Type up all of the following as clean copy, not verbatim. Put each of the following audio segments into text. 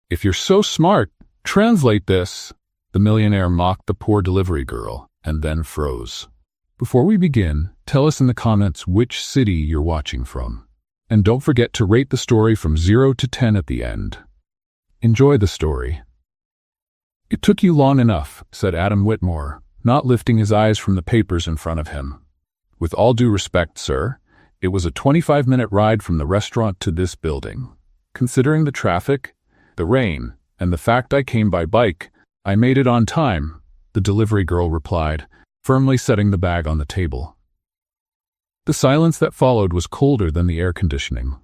If you're so smart, translate this. The millionaire mocked the poor delivery girl and then froze. Before we begin, tell us in the comments which city you're watching from. And don't forget to rate the story from 0 to 10 at the end. Enjoy the story. It took you long enough, said Adam Whitmore, not lifting his eyes from the papers in front of him. With all due respect, sir, it was a 25-minute ride from the restaurant to this building. Considering the traffic, the rain, and the fact I came by bike, I made it on time, the delivery girl replied, firmly setting the bag on the table. The silence that followed was colder than the air conditioning.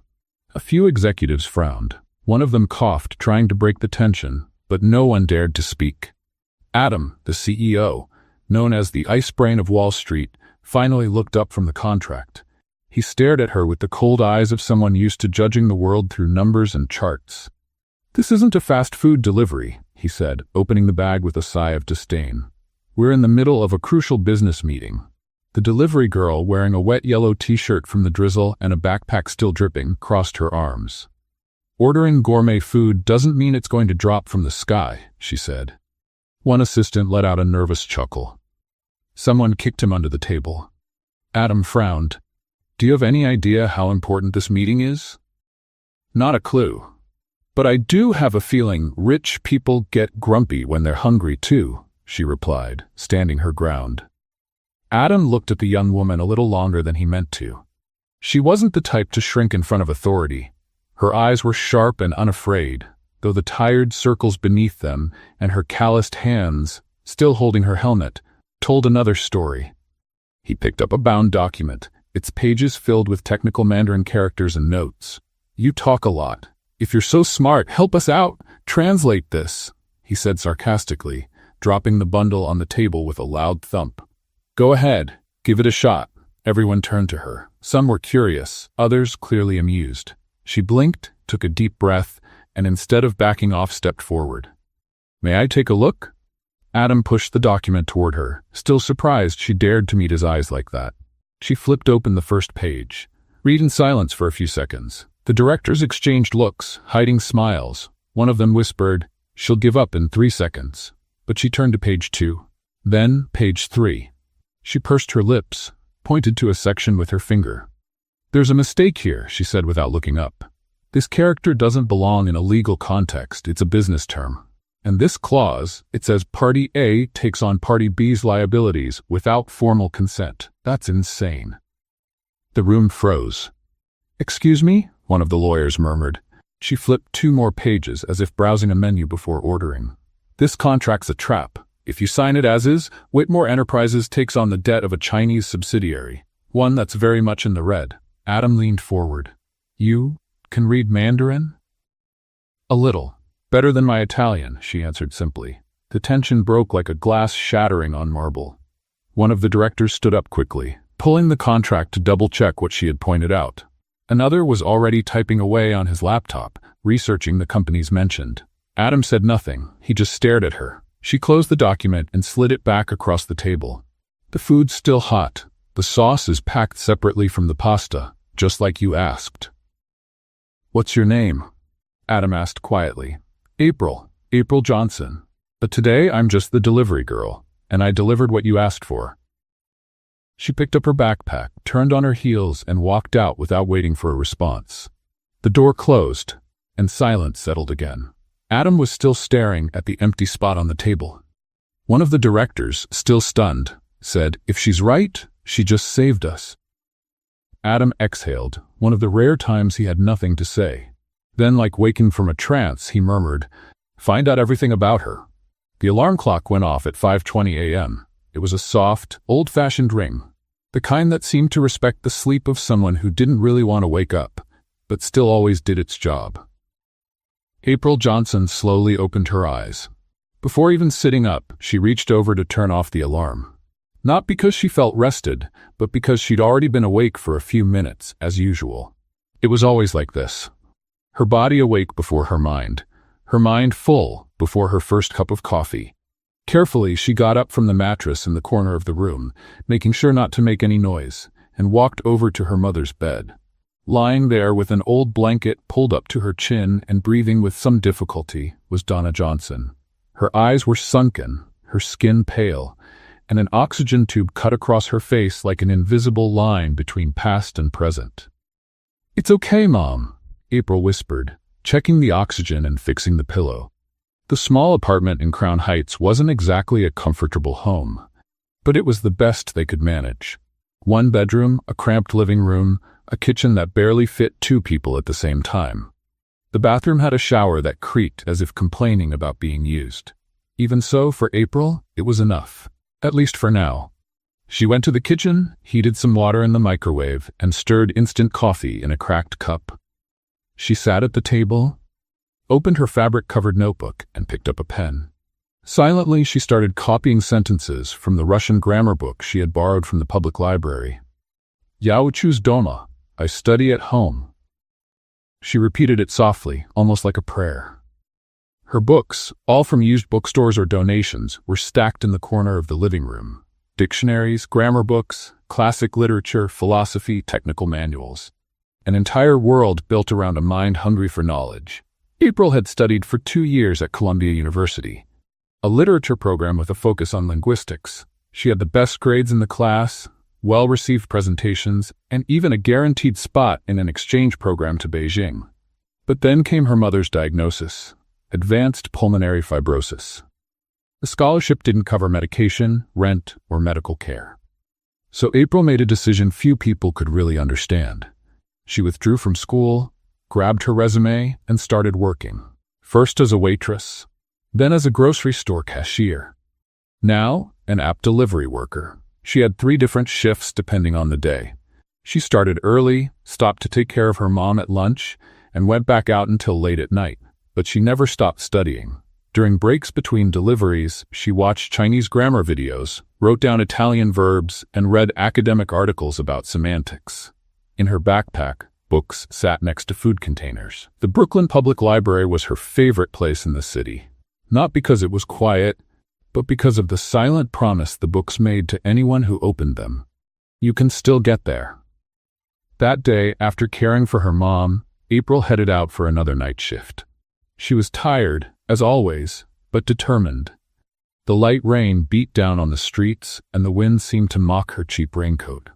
A few executives frowned. One of them coughed, trying to break the tension, but no one dared to speak. Adam, the CEO, known as the ice brain of Wall Street, finally looked up from the contract. He stared at her with the cold eyes of someone used to judging the world through numbers and charts. "This isn't a fast food delivery," he said, opening the bag with a sigh of disdain. "We're in the middle of a crucial business meeting." The delivery girl, wearing a wet yellow t-shirt from the drizzle and a backpack still dripping, crossed her arms. "Ordering gourmet food doesn't mean it's going to drop from the sky," she said. One assistant let out a nervous chuckle. Someone kicked him under the table. Adam frowned. "Do you have any idea how important this meeting is?" "Not a clue. But I do have a feeling rich people get grumpy when they're hungry too," she replied, standing her ground. Adam looked at the young woman a little longer than he meant to. She wasn't the type to shrink in front of authority. Her eyes were sharp and unafraid, though the tired circles beneath them and her calloused hands, still holding her helmet, told another story. He picked up a bound document, its pages filled with technical Mandarin characters and notes. "You talk a lot. If you're so smart, help us out. Translate this," he said sarcastically, dropping the bundle on the table with a loud thump. "Go ahead, give it a shot." Everyone turned to her. Some were curious, others clearly amused. She blinked, took a deep breath, and instead of backing off, stepped forward. "May I take a look?" Adam pushed the document toward her, still surprised she dared to meet his eyes like that. She flipped open the first page. "Read in silence for a few seconds." The directors exchanged looks, hiding smiles. One of them whispered, "She'll give up in 3 seconds." But she turned to page 2. Then page 3. She pursed her lips, pointed to a section with her finger. "There's a mistake here," she said without looking up. "This character doesn't belong in a legal context, it's a business term. And this clause, it says Party A takes on Party B's liabilities without formal consent. That's insane." The room froze. "Excuse me?" one of the lawyers murmured. She flipped 2 more pages as if browsing a menu before ordering. "This contract's a trap. If you sign it as is, Whitmore Enterprises takes on the debt of a Chinese subsidiary, one that's very much in the red." Adam leaned forward. "You can read Mandarin?" "A little. Better than my Italian," she answered simply. The tension broke like a glass shattering on marble. One of the directors stood up quickly, pulling the contract to double-check what she had pointed out. Another was already typing away on his laptop, researching the companies mentioned. Adam said nothing. He just stared at her. She closed the document and slid it back across the table. "The food's still hot. The sauce is packed separately from the pasta, just like you asked." "What's your name?" Adam asked quietly. April Johnson. But today I'm just the delivery girl, and I delivered what you asked for." She picked up her backpack, turned on her heels, and walked out without waiting for a response. The door closed, and silence settled again. Adam was still staring at the empty spot on the table. One of the directors, still stunned, said, "If she's right, she just saved us." Adam exhaled, one of the rare times he had nothing to say. Then, like waking from a trance, he murmured, "Find out everything about her." The alarm clock went off at 5:20 a.m. It was a soft, old-fashioned ring, the kind that seemed to respect the sleep of someone who didn't really want to wake up, but still always did its job. April Johnson slowly opened her eyes. Before even sitting up, she reached over to turn off the alarm. Not because she felt rested, but because she'd already been awake for a few minutes, as usual. It was always like this. Her body awake before her mind full before her first cup of coffee. Carefully, she got up from the mattress in the corner of the room, making sure not to make any noise, and walked over to her mother's bed. Lying there with an old blanket pulled up to her chin and breathing with some difficulty was Donna Johnson. Her eyes were sunken, her skin pale, and an oxygen tube cut across her face like an invisible line between past and present. "It's okay, Mom," April whispered, checking the oxygen and fixing the pillow. The small apartment in Crown Heights wasn't exactly a comfortable home, but it was the best they could manage. One bedroom, a cramped living room, a kitchen that barely fit two people at the same time. The bathroom had a shower that creaked as if complaining about being used. Even so, for April, it was enough, at least for now. She went to the kitchen, heated some water in the microwave, and stirred instant coffee in a cracked cup. She sat at the table, opened her fabric-covered notebook, and picked up a pen. Silently, she started copying sentences from the Russian grammar book she had borrowed from the public library. "Я учусь дома. I study at home." She repeated it softly, almost like a prayer. Her books, all from used bookstores or donations, were stacked in the corner of the living room. Dictionaries, grammar books, classic literature, philosophy, technical manuals. An entire world built around a mind hungry for knowledge. April had studied for 2 years at Columbia University, a literature program with a focus on linguistics. She had the best grades in the class, well-received presentations, and even a guaranteed spot in an exchange program to Beijing. But then came her mother's diagnosis: advanced pulmonary fibrosis. The scholarship didn't cover medication, rent, or medical care. So April made a decision few people could really understand. She withdrew from school, grabbed her resume, and started working. First as a waitress, then as a grocery store cashier. Now, an app delivery worker. She had 3 different shifts depending on the day. She started early, stopped to take care of her mom at lunch, and went back out until late at night. But she never stopped studying. During breaks between deliveries, she watched Chinese grammar videos, wrote down Italian verbs, and read academic articles about semantics. In her backpack, books sat next to food containers. The Brooklyn Public Library was her favorite place in the city. Not because it was quiet, but because of the silent promise the books made to anyone who opened them. You can still get there. That day, after caring for her mom, April headed out for another night shift. She was tired, as always, but determined. The light rain beat down on the streets, and the wind seemed to mock her cheap raincoat.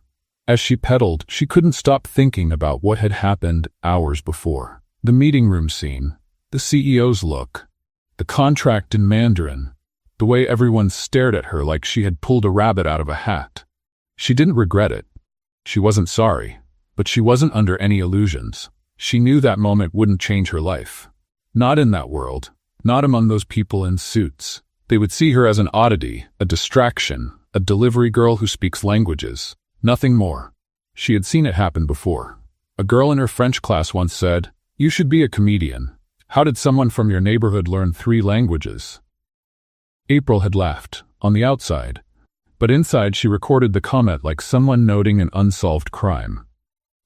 As she pedaled, she couldn't stop thinking about what had happened hours before. The meeting room scene, the CEO's look, the contract in Mandarin, the way everyone stared at her like she had pulled a rabbit out of a hat. She didn't regret it. She wasn't sorry, but she wasn't under any illusions. She knew that moment wouldn't change her life. Not in that world, not among those people in suits. They would see her as an oddity, a distraction, a delivery girl who speaks languages. Nothing more. She had seen it happen before. A girl in her French class once said, "You should be a comedian. How did someone from your neighborhood learn 3 languages?" April had laughed, on the outside, but inside she recorded the comment like someone noting an unsolved crime.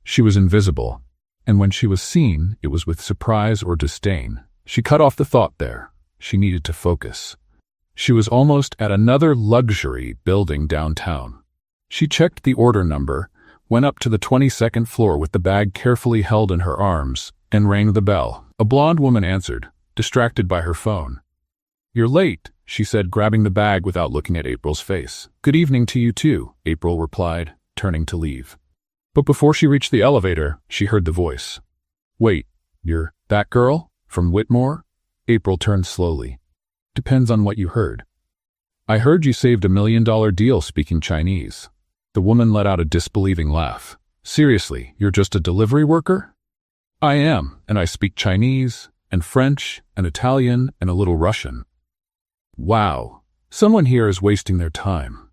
She was invisible, and when she was seen, it was with surprise or disdain. She cut off the thought there. She needed to focus. She was almost at another luxury building downtown. She checked the order number, went up to the 22nd floor with the bag carefully held in her arms, and rang the bell. A blonde woman answered, distracted by her phone. "You're late," she said, grabbing the bag without looking at April's face. "Good evening to you too," April replied, turning to leave. But before she reached the elevator, she heard the voice. "Wait, you're that girl? From Whitmore?" April turned slowly. "Depends on what you heard." "I heard you saved $1 million deal speaking Chinese." The woman let out a disbelieving laugh. "Seriously, you're just a delivery worker?" "I am, and I speak Chinese, and French, and Italian, and a little Russian." "Wow, someone here is wasting their time."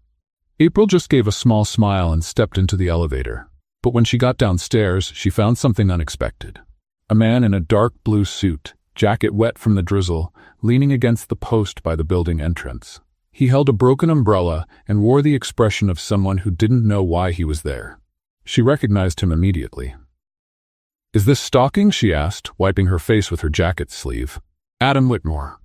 April just gave a small smile and stepped into the elevator. But when she got downstairs, she found something unexpected. A man in a dark blue suit, jacket wet from the drizzle, leaning against the post by the building entrance. He held a broken umbrella and wore the expression of someone who didn't know why he was there. She recognized him immediately. "Is this stalking?" she asked, wiping her face with her jacket sleeve. "Adam Whitmore."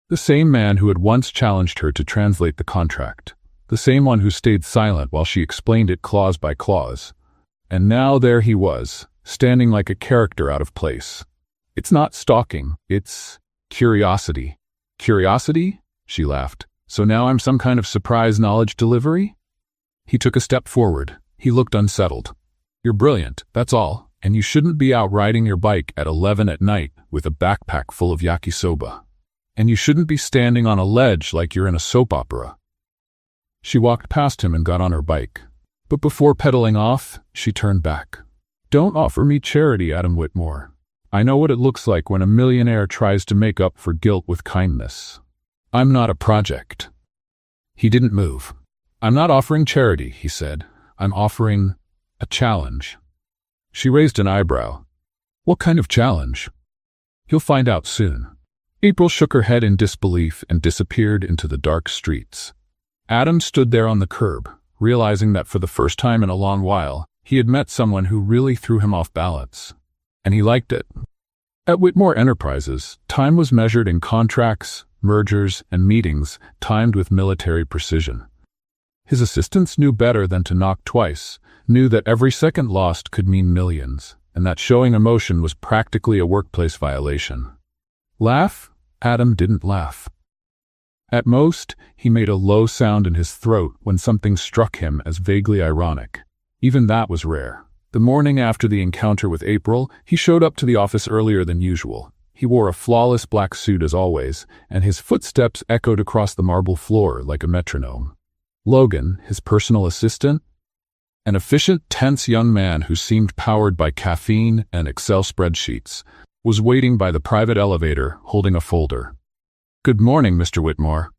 The same man who had once challenged her to translate the contract. The same one who stayed silent while she explained it clause by clause. And now there he was, standing like a character out of place. It's not stalking, it's curiosity. Curiosity? She laughed. So now I'm some kind of surprise knowledge delivery? He took a step forward. He looked unsettled. You're brilliant, that's all, and you shouldn't be out riding your bike at 11 at night with a backpack full of yakisoba. And you shouldn't be standing on a ledge like you're in a soap opera. She walked past him and got on her bike. But before pedaling off, she turned back. Don't offer me charity, Adam Whitmore. I know what it looks like when a millionaire tries to make up for guilt with kindness. I'm not a project. He didn't move. I'm not offering charity, he said. I'm offering a challenge. She raised an eyebrow. What kind of challenge? You'll find out soon. April shook her head in disbelief and disappeared into the dark streets. Adam stood there on the curb, realizing that for the first time in a long while, he had met someone who really threw him off balance. And he liked it. At Whitmore Enterprises, time was measured in contracts, mergers, and meetings timed with military precision. His assistants knew better than to knock twice, knew that every second lost could mean millions, and that showing emotion was practically a workplace violation. Laugh? Adam didn't laugh. At most, he made a low sound in his throat when something struck him as vaguely ironic. Even that was rare. The morning after the encounter with April, he showed up to the office earlier than usual. He wore a flawless black suit as always, and his footsteps echoed across the marble floor like a metronome. Logan, his personal assistant, an efficient, tense young man who seemed powered by caffeine and Excel spreadsheets, was waiting by the private elevator holding a folder. Good morning, Mr. Whitmore.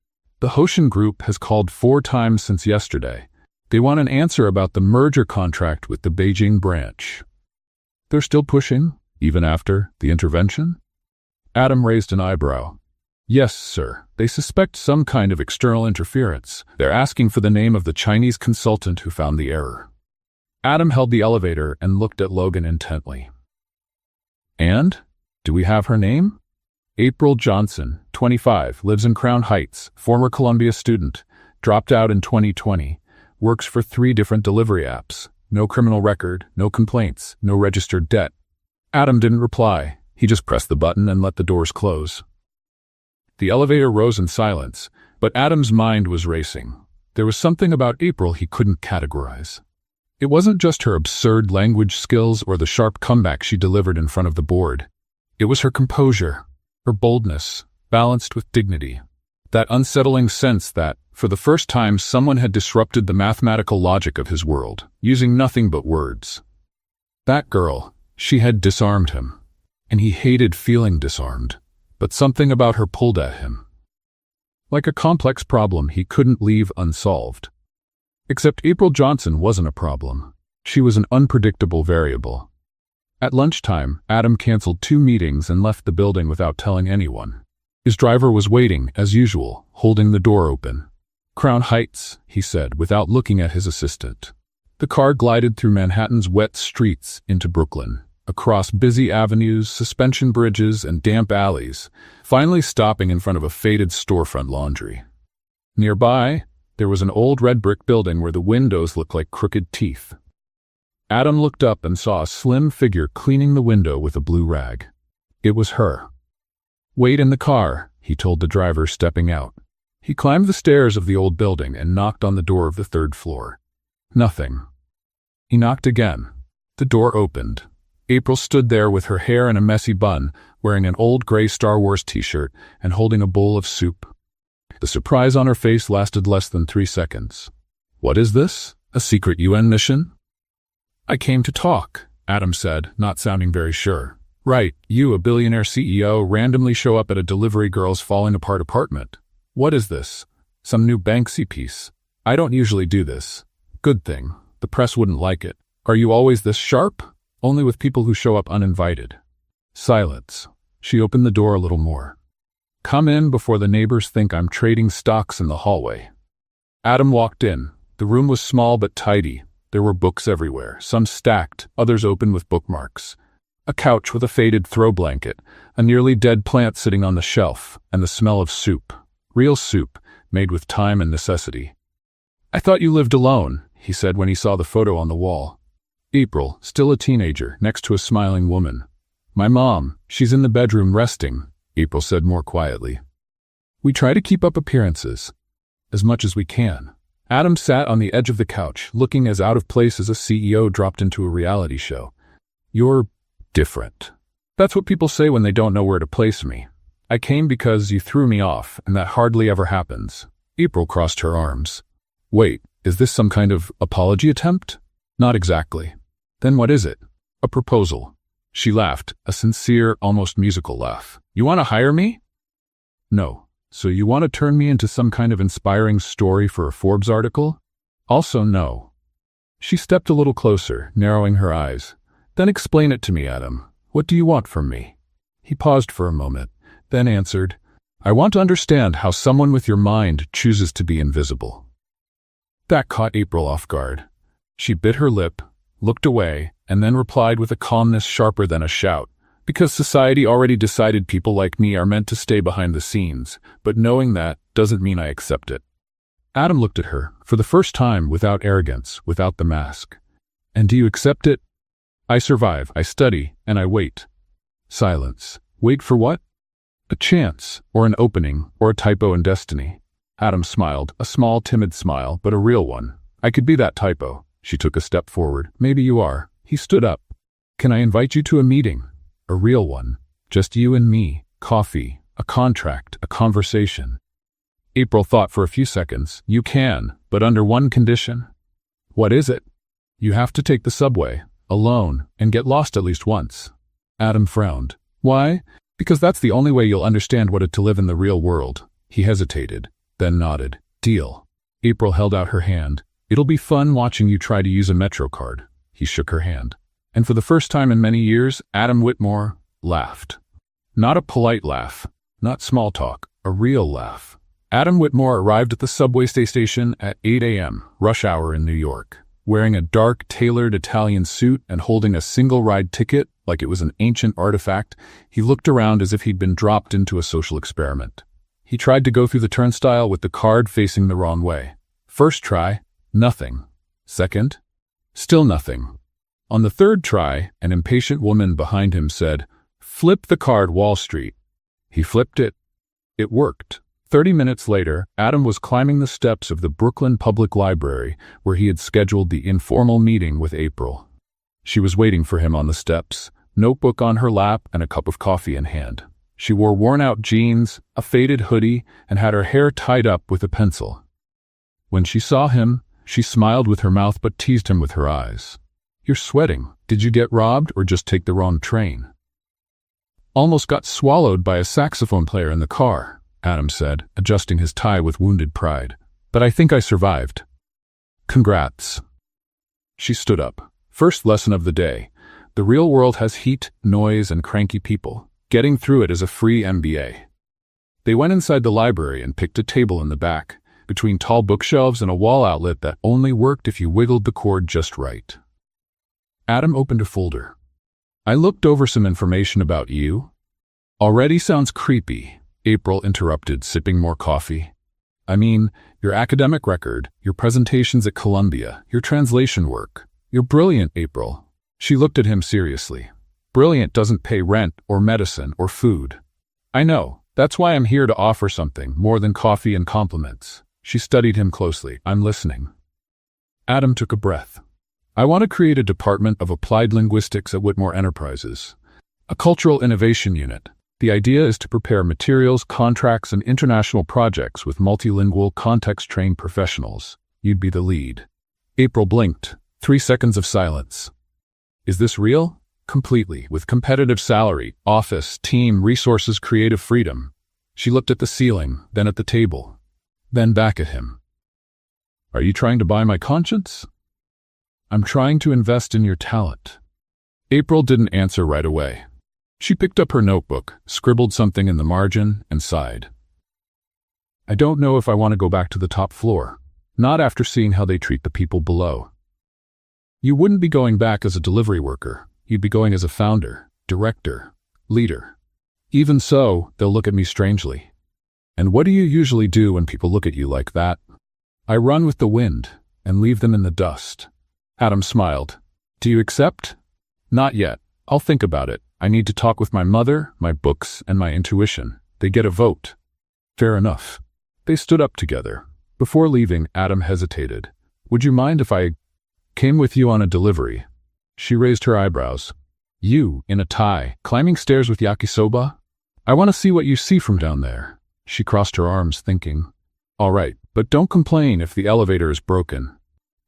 The Hoshin Group has called 4 times since yesterday. They want an answer about the merger contract with the Beijing branch. They're still pushing, even after the intervention? Adam raised an eyebrow. Yes, sir. They suspect some kind of external interference. They're asking for the name of the Chinese consultant who found the error. Adam held the elevator and looked at Logan intently. And? Do we have her name? April Johnson, 25, lives in Crown Heights, former Columbia student, dropped out in 2020, works for 3 different delivery apps. No criminal record, no complaints, no registered debt. Adam didn't reply. He just pressed the button and let the doors close. The elevator rose in silence, but Adam's mind was racing. There was something about April he couldn't categorize. It wasn't just her absurd language skills or the sharp comeback she delivered in front of the board. It was her composure, her boldness, balanced with dignity. That unsettling sense that, for the first time, someone had disrupted the mathematical logic of his world, using nothing but words. That girl, she had disarmed him. And he hated feeling disarmed. But something about her pulled at him. Like a complex problem he couldn't leave unsolved. Except April Johnson wasn't a problem. She was an unpredictable variable. At lunchtime, Adam canceled 2 meetings and left the building without telling anyone. His driver was waiting, as usual, holding the door open. Crown Heights, he said, without looking at his assistant. The car glided through Manhattan's wet streets into Brooklyn, across busy avenues, suspension bridges, and damp alleys, finally stopping in front of a faded storefront laundry. Nearby, there was an old red brick building where the windows looked like crooked teeth. Adam looked up and saw a slim figure cleaning the window with a blue rag. It was her. Wait in the car, he told the driver, stepping out. He climbed the stairs of the old building and knocked on the door of the 3rd floor. Nothing. He knocked again. The door opened. April stood there with her hair in a messy bun, wearing an old gray Star Wars t-shirt and holding a bowl of soup. The surprise on her face lasted less than 3 seconds. What is this? A secret UN mission? I came to talk, Adam said, not sounding very sure. Right, you, a billionaire CEO, randomly show up at a delivery girl's falling apart apartment. What is this? Some new Banksy piece? I don't usually do this. Good thing. The press wouldn't like it. Are you always this sharp? Only with people who show up uninvited. Silence. She opened the door a little more. Come in before the neighbors think I'm trading stocks in the hallway. Adam walked in. The room was small but tidy. There were books everywhere, some stacked, others open with bookmarks. A couch with a faded throw blanket, a nearly dead plant sitting on the shelf, and the smell of soup. Real soup, made with time and necessity. I thought you lived alone, he said when he saw the photo on the wall. April, still a teenager, next to a smiling woman. My mom, she's in the bedroom resting, April said more quietly. We try to keep up appearances, as much as we can. Adam sat on the edge of the couch, looking as out of place as a CEO dropped into a reality show. You're different. That's what people say when they don't know where to place me. I came because you threw me off, and that hardly ever happens. April crossed her arms. Wait, is this some kind of apology attempt? Not exactly. Then what is it? A proposal. She laughed, a sincere, almost musical laugh. You want to hire me? No. So you want to turn me into some kind of inspiring story for a Forbes article? Also no. She stepped a little closer, narrowing her eyes. Then explain it to me, Adam. What do you want from me? He paused for a moment, then answered, I want to understand how someone with your mind chooses to be invisible. That caught April off guard. She bit her lip, looked away, and then replied with a calmness sharper than a shout. Because society already decided people like me are meant to stay behind the scenes, but knowing that doesn't mean I accept it. Adam looked at her, for the first time without arrogance, without the mask. And do you accept it? I survive, I study, and I wait. Silence. Wait for what? A chance, or an opening, or a typo in destiny. Adam smiled, a small, timid smile, but a real one. I could be that typo. She took a step forward. Maybe you are. He stood up. Can I invite you to a meeting? A real one. Just you and me. Coffee. A contract. A conversation. April thought for a few seconds. You can, but under one condition. What is it? You have to take the subway, alone, and get lost at least once. Adam frowned. Why? Because that's the only way you'll understand what it's to live in the real world. He hesitated, then nodded. Deal. April held out her hand. It'll be fun watching you try to use a Metro card. He shook her hand. And for the first time in many years, Adam Whitmore laughed. Not a polite laugh, not small talk, a real laugh. Adam Whitmore arrived at the subway station at 8 a.m., rush hour in New York. Wearing a dark, tailored Italian suit and holding a single-ride ticket like it was an ancient artifact, he looked around as if he'd been dropped into a social experiment. He tried to go through the turnstile with the card facing the wrong way. First try, nothing. Second, still nothing. On the third try, an impatient woman behind him said, "Flip the card, Wall Street." He flipped it. It worked. 30 minutes later, Adam was climbing the steps of the Brooklyn Public Library where he had scheduled the informal meeting with April. She was waiting for him on the steps, notebook on her lap and a cup of coffee in hand. She wore worn-out jeans, a faded hoodie, and had her hair tied up with a pencil. When she saw him, she smiled with her mouth but teased him with her eyes. "You're sweating. Did you get robbed or just take the wrong train?" "Almost got swallowed by a saxophone player in the car," Adam said, adjusting his tie with wounded pride. "But I think I survived." "Congrats." She stood up. First lesson of the day. The real world has heat, noise, and cranky people. Getting through it is a free MBA. They went inside the library and picked a table in the back, between tall bookshelves and a wall outlet that only worked if you wiggled the cord just right. Adam opened a folder. "I looked over some information about you." "Already sounds creepy," April interrupted, sipping more coffee. "I mean, your academic record, your presentations at Columbia, your translation work. You're brilliant, April." She looked at him seriously. "Brilliant doesn't pay rent or medicine or food." "I know. That's why I'm here to offer something more than coffee and compliments." She studied him closely. "I'm listening." Adam took a breath. "I want to create a department of applied linguistics at Whitmore Enterprises. A cultural innovation unit. The idea is to prepare materials, contracts, and international projects with multilingual, context-trained professionals. You'd be the lead." April blinked. 3 seconds of silence. "Is this real?" "Completely, with competitive salary, office, team, resources, creative freedom." She looked at the ceiling, then at the table, then back at him. "Are you trying to buy my conscience?" "I'm trying to invest in your talent." April didn't answer right away. She picked up her notebook, scribbled something in the margin, and sighed. "I don't know if I want to go back to the top floor. Not after seeing how they treat the people below." "You wouldn't be going back as a delivery worker. You'd be going as a founder, director, leader. Even so, they'll look at me strangely." "And what do you usually do when people look at you like that?" "I run with the wind and leave them in the dust." Adam smiled. Do you accept? Not yet. I'll think about it. I need to talk with my mother, my books, and my intuition. They get a vote. Fair enough. They stood up together. Before leaving, Adam hesitated. Would you mind if I came with you on a delivery? She raised her eyebrows. You, in a tie, climbing stairs with yakisoba? I want to see what you see from down there. She crossed her arms, thinking. All right, but don't complain if the elevator is broken.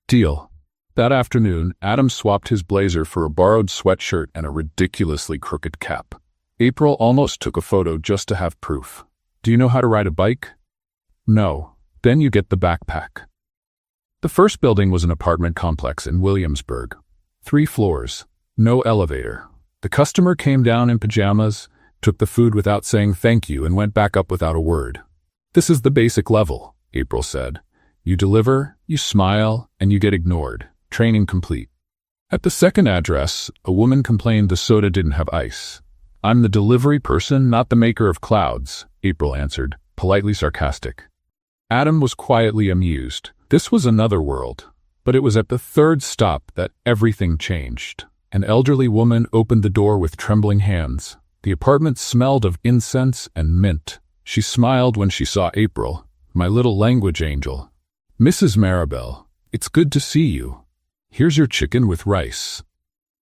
Deal. That afternoon, Adam swapped his blazer for a borrowed sweatshirt and a ridiculously crooked cap. April almost took a photo just to have proof. Do you know how to ride a bike? No. Then you get the backpack. The first building was an apartment complex in Williamsburg. 3 floors. No elevator. The customer came down in pajamas, took the food without saying thank you, and went back up without a word. This is the basic level, April said. You deliver, you smile, and you get ignored. Training complete. At the second address, a woman complained the soda didn't have ice. I'm the delivery person, not the maker of clouds, April answered, politely sarcastic. Adam was quietly amused. This was another world. But it was at the third stop that everything changed. An elderly woman opened the door with trembling hands. The apartment smelled of incense and mint. She smiled when she saw April, my little language angel. Mrs. Maribel, it's good to see you. Here's your chicken with rice.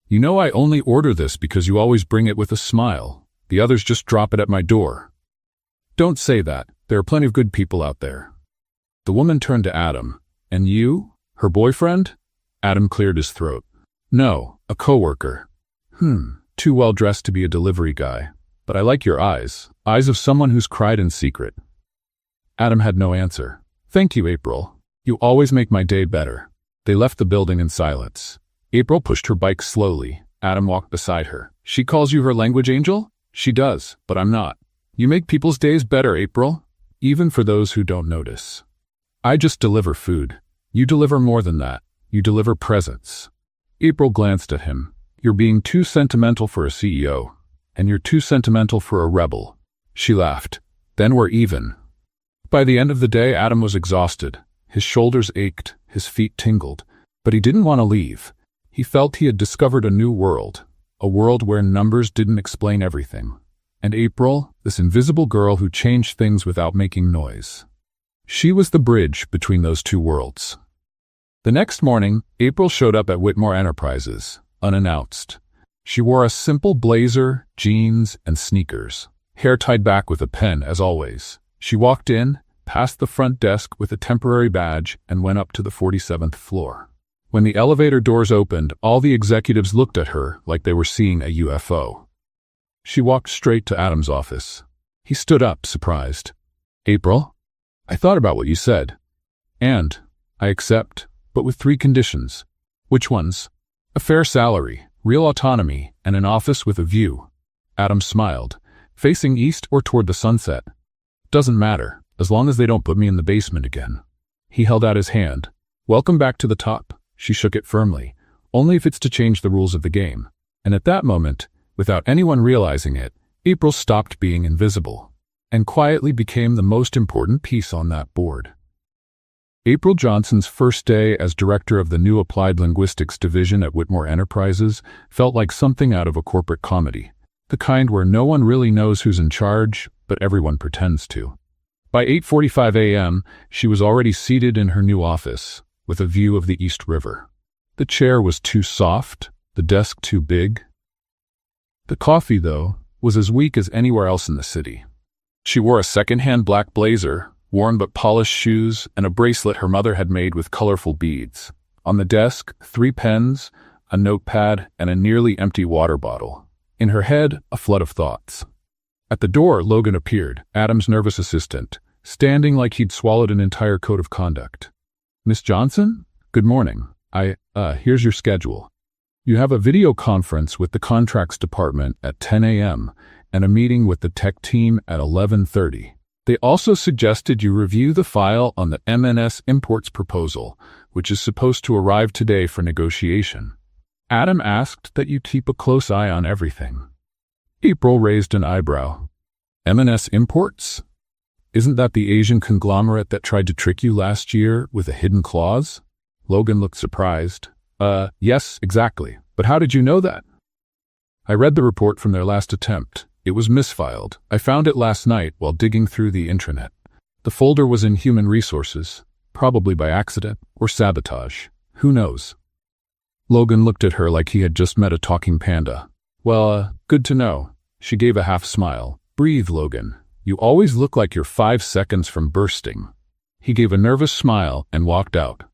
You know I only order this because you always bring it with a smile. The others just drop it at my door. Don't say that. There are plenty of good people out there. The woman turned to Adam. And you? Her boyfriend? Adam cleared his throat. No, a coworker. Too well dressed to be a delivery guy. But I like your eyes. Eyes of someone who's cried in secret. Adam had no answer. Thank you, April. You always make my day better. They left the building in silence. April pushed her bike slowly. Adam walked beside her. She calls you her language angel? She does, but I'm not. You make people's days better, April. Even for those who don't notice. I just deliver food. You deliver more than that. You deliver presents. April glanced at him. You're being too sentimental for a CEO. And you're too sentimental for a rebel. She laughed. Then we're even. By the end of the day, Adam was exhausted. His shoulders ached, his feet tingled. But he didn't want to leave. He felt he had discovered a new world. A world where numbers didn't explain everything. And April, this invisible girl who changed things without making noise. She was the bridge between those two worlds. The next morning, April showed up at Whitmore Enterprises, unannounced. She wore a simple blazer, jeans, and sneakers, hair tied back with a pen as always. She walked in, past the front desk with a temporary badge, and went up to the 47th floor. When the elevator doors opened, all the executives looked at her like they were seeing a UFO. She walked straight to Adam's office. He stood up, surprised. April? I thought about what you said. And I accept, but with 3 conditions. Which ones? A fair salary, real autonomy, and an office with a view. Adam smiled. Facing east or toward the sunset. Doesn't matter, as long as they don't put me in the basement again. He held out his hand. Welcome back to the top. She shook it firmly. Only if it's to change the rules of the game. And at that moment, without anyone realizing it, April stopped being invisible. And quietly became the most important piece on that board. April Johnson's first day as director of the new Applied Linguistics Division at Whitmore Enterprises felt like something out of a corporate comedy, the kind where no one really knows who's in charge, but everyone pretends to. By 8:45 a.m., she was already seated in her new office, with a view of the East River. The chair was too soft, the desk too big. The coffee, though, was as weak as anywhere else in the city. She wore a second-hand black blazer, worn but polished shoes, and a bracelet her mother had made with colorful beads. On the desk, 3 pens, a notepad, and a nearly empty water bottle. In her head, a flood of thoughts. At the door, Logan appeared, Adam's nervous assistant, standing like he'd swallowed an entire code of conduct. Miss Johnson? Good morning. Here's your schedule. You have a video conference with the contracts department at 10 a.m. and a meeting with the tech team at 11:30. They also suggested you review the file on the M&S imports proposal, which is supposed to arrive today for negotiation. Adam asked that you keep a close eye on everything. April raised an eyebrow. M&S imports? Isn't that the Asian conglomerate that tried to trick you last year with a hidden clause? Logan looked surprised. Yes, exactly. But how did you know that? I read the report from their last attempt. It was misfiled. I found it last night while digging through the intranet. The folder was in human resources, probably by accident or sabotage. Who knows? Logan looked at her like he had just met a talking panda. Well, good to know. She gave a half smile. Breathe, Logan. You always look like you're 5 seconds from bursting. He gave a nervous smile and walked out.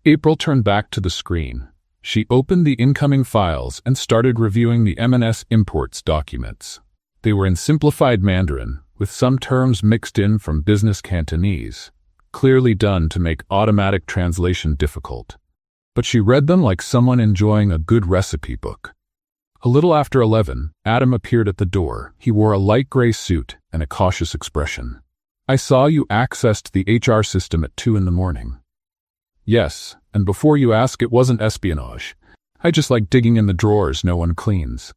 April turned back to the screen. She opened the incoming files and started reviewing the M&S imports documents. They were in simplified Mandarin, with some terms mixed in from business Cantonese, clearly done to make automatic translation difficult. But she read them like someone enjoying a good recipe book. A little after 11, Adam appeared at the door. He wore a light gray suit and a cautious expression. I saw you accessed the HR system at 2 in the morning. Yes, and before you ask, it wasn't espionage. I just like digging in the drawers no one cleans.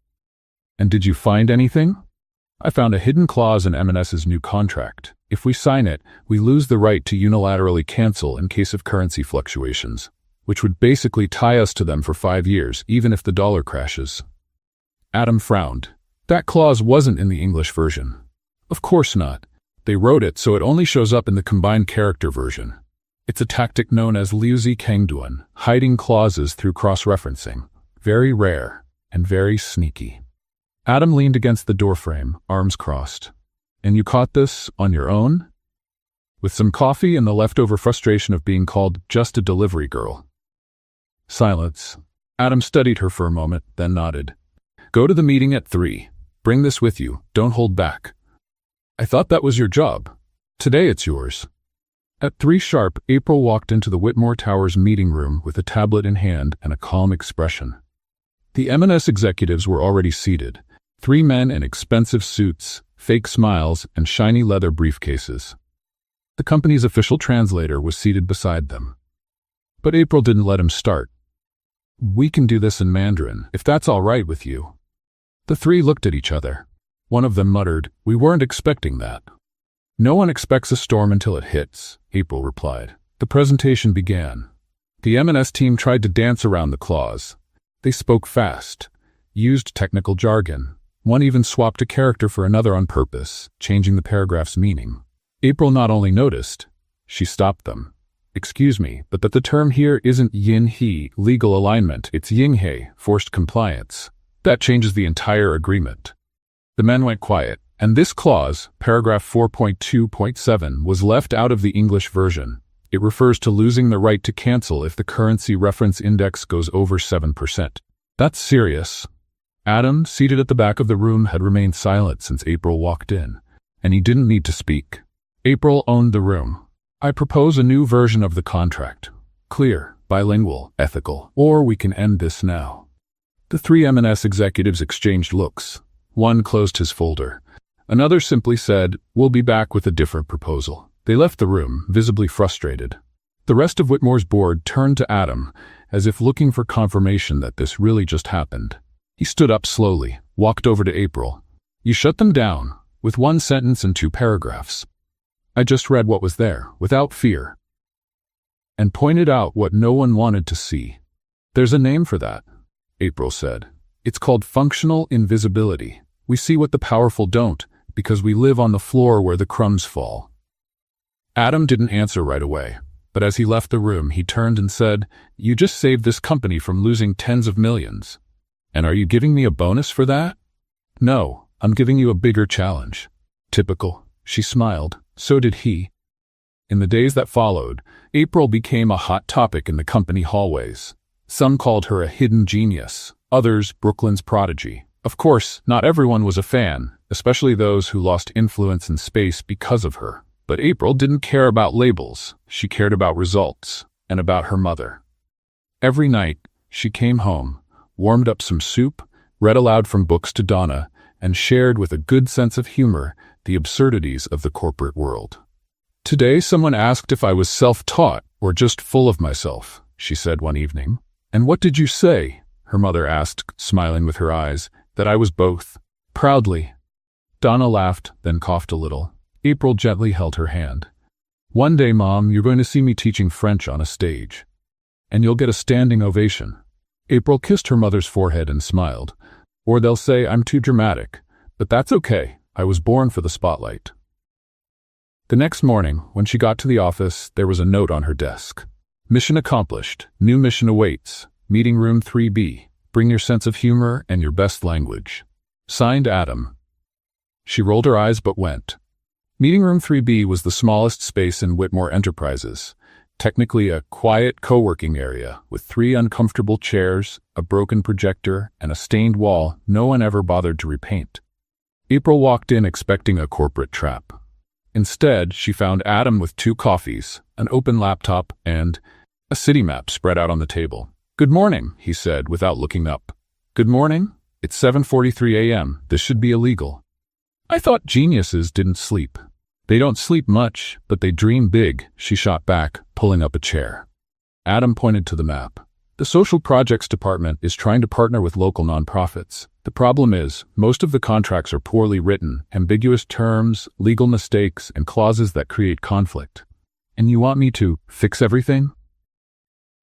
And did you find anything? I found a hidden clause in M&S's new contract. If we sign it, we lose the right to unilaterally cancel in case of currency fluctuations, which would basically tie us to them for 5 years, even if the dollar crashes. Adam frowned. That clause wasn't in the English version. Of course not. They wrote it so it only shows up in the combined character version. It's a tactic known as liuzi kangduan, hiding clauses through cross-referencing. Very rare and very sneaky. Adam leaned against the doorframe, arms crossed. And you caught this on your own? With some coffee and the leftover frustration of being called just a delivery girl. Silence. Adam studied her for a moment, then nodded. Go to the meeting at 3. Bring this with you. Don't hold back. I thought that was your job. Today it's yours. At 3 sharp, April walked into the Whitmore Towers meeting room with a tablet in hand and a calm expression. The M&S executives were already seated. 3 men in expensive suits, fake smiles, and shiny leather briefcases. The company's official translator was seated beside them. But April didn't let him start. We can do this in Mandarin, if that's all right with you. The 3 looked at each other. One of them muttered, We weren't expecting that. No one expects a storm until it hits, April replied. The presentation began. The M&S team tried to dance around the clause. They spoke fast, used technical jargon. One even swapped a character for another on purpose, changing the paragraph's meaning. April not only noticed, she stopped them. Excuse me, but that the term here isn't yin-he, legal alignment, it's ying-he, forced compliance. That changes the entire agreement. The men went quiet, and this clause, paragraph 4.2.7, was left out of the English version. It refers to losing the right to cancel if the currency reference index goes over 7%. That's serious. Adam, seated at the back of the room, had remained silent since April walked in, and he didn't need to speak. April owned the room. I propose a new version of the contract. Clear, bilingual, ethical, or we can end this now. The 3 M&S executives exchanged looks. One closed his folder. Another simply said, We'll be back with a different proposal. They left the room, visibly frustrated. The rest of Whitmore's board turned to Adam, as if looking for confirmation that this really just happened. He stood up slowly, walked over to April. You shut them down, with 1 sentence and 2 paragraphs. I just read what was there, without fear, and pointed out what no one wanted to see. There's a name for that, April said. It's called functional invisibility. We see what the powerful don't, because we live on the floor where the crumbs fall. Adam didn't answer right away, but as he left the room, he turned and said, You just saved this company from losing tens of millions. And are you giving me a bonus for that? No, I'm giving you a bigger challenge. Typical. She smiled. So did he. In the days that followed, April became a hot topic in the company hallways. Some called her a hidden genius, others Brooklyn's prodigy. Of course, not everyone was a fan, especially those who lost influence in space because of her. But April didn't care about labels. She cared about results, and about her mother. Every night, she came home, warmed up some soup, read aloud from books to Donna, and shared with a good sense of humor the absurdities of the corporate world. Today someone asked if I was self-taught or just full of myself, she said one evening. And what did you say? Her mother asked, smiling with her eyes. That I was both. Proudly. Donna laughed, then coughed a little. April gently held her hand. One day, Mom, you're going to see me teaching French on a stage. and you'll get a standing ovation." April kissed her mother's forehead and smiled. "Or they'll say I'm too dramatic. But that's okay. I was born for the spotlight." The next morning, when she got to the office, there was a note on her desk. "Mission accomplished. New mission awaits. Meeting room 3B. Bring your sense of humor and your best language. Signed, Adam." She rolled her eyes but went. Meeting room 3B was the smallest space in Whitmore Enterprises. Technically a quiet co-working area with 3 uncomfortable chairs, a broken projector, and a stained wall no one ever bothered to repaint. April walked in expecting a corporate trap. Instead, she found Adam with 2 coffees, an open laptop, and a city map spread out on the table. "Good morning," he said without looking up. "Good morning? It's 7:43 a.m. This should be illegal." "I thought geniuses didn't sleep." "They don't sleep much, but they dream big," she shot back, pulling up a chair. Adam pointed to the map. "The Social Projects Department is trying to partner with local nonprofits. The problem is, most of the contracts are poorly written, ambiguous terms, legal mistakes, and clauses that create conflict. And you want me to fix everything?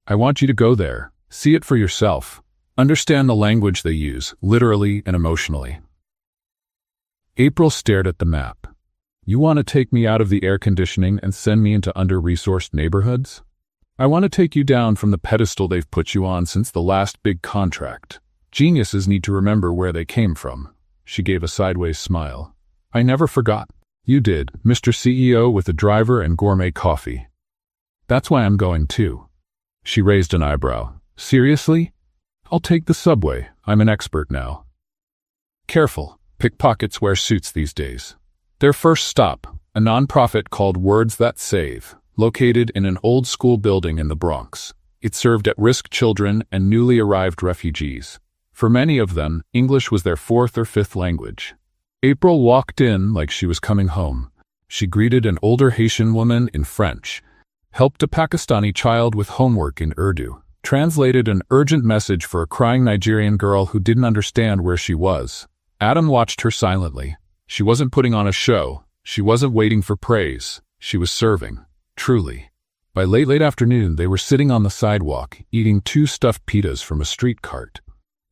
I want you to go there, see it for yourself, understand the language they use, literally and emotionally." April stared at the map. "You want to take me out of the air conditioning and send me into under-resourced neighborhoods? I want to take you down from the pedestal they've put you on since the last big contract. Geniuses need to remember where they came from." She gave a sideways smile. "I never forgot." "You did, Mr. CEO with a driver and gourmet coffee. That's why I'm going too." She raised an eyebrow. "Seriously? I'll take the subway. I'm an expert now." "Careful. Pickpockets wear suits these days." Their first stop, a nonprofit called Words That Save, located in an old-school building in the Bronx. It served at-risk children and newly arrived refugees. For many of them, English was their 4th or 5th language. April walked in like she was coming home. She greeted an older Haitian woman in French, helped a Pakistani child with homework in Urdu, translated an urgent message for a crying Nigerian girl who didn't understand where she was. Adam watched her silently. She wasn't putting on a show. She wasn't waiting for praise. She was serving, truly. By late afternoon, they were sitting on the sidewalk, eating 2 stuffed pitas from a street cart.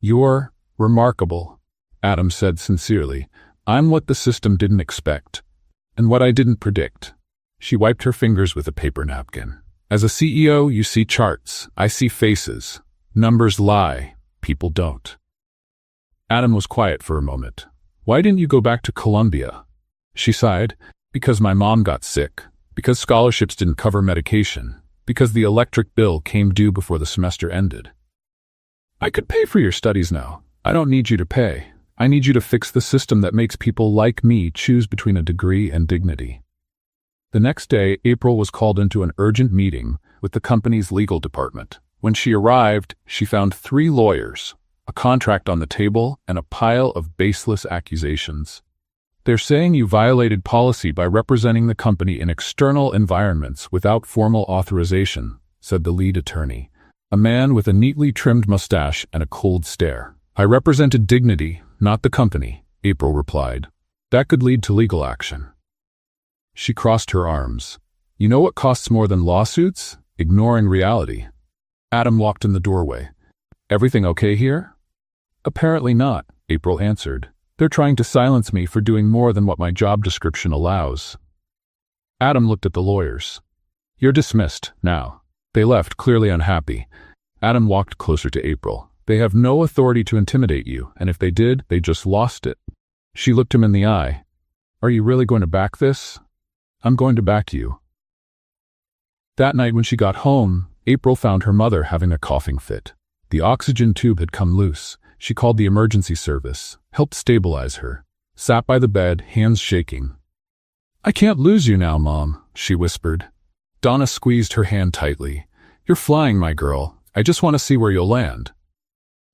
"You're remarkable," Adam said sincerely. "I'm what the system didn't expect, and what I didn't predict." She wiped her fingers with a paper napkin. "As a CEO, you see charts. I see faces. Numbers lie. People don't." Adam was quiet for a moment. "Why didn't you go back to Columbia?" She sighed. "Because my mom got sick. Because scholarships didn't cover medication. Because the electric bill came due before the semester ended." "I could pay for your studies now. I don't need you to pay. I need you to fix the system that makes people like me choose between a degree and dignity." The next day, April was called into an urgent meeting with the company's legal department. When she arrived, she found 3 lawyers, a contract on the table, and a pile of baseless accusations. "They're saying you violated policy by representing the company in external environments without formal authorization," said the lead attorney, a man with a neatly trimmed mustache and a cold stare. "I represented dignity, not the company," April replied. "That could lead to legal action." She crossed her arms. "You know what costs more than lawsuits? Ignoring reality." Adam walked in the doorway. "Everything okay here?" "Apparently not," April answered. "They're trying to silence me for doing more than what my job description allows." Adam looked at the lawyers. "You're dismissed, now." They left, clearly unhappy. Adam walked closer to April. "They have no authority to intimidate you, and if they did, they just lost it." She looked him in the eye. "Are you really going to back this?" "I'm going to back you." That night when she got home, April found her mother having a coughing fit. The oxygen tube had come loose. She called the emergency service, helped stabilize her, sat by the bed, hands shaking. "I can't lose you now, Mom," she whispered. Donna squeezed her hand tightly. "You're flying, my girl. I just want to see where you'll land."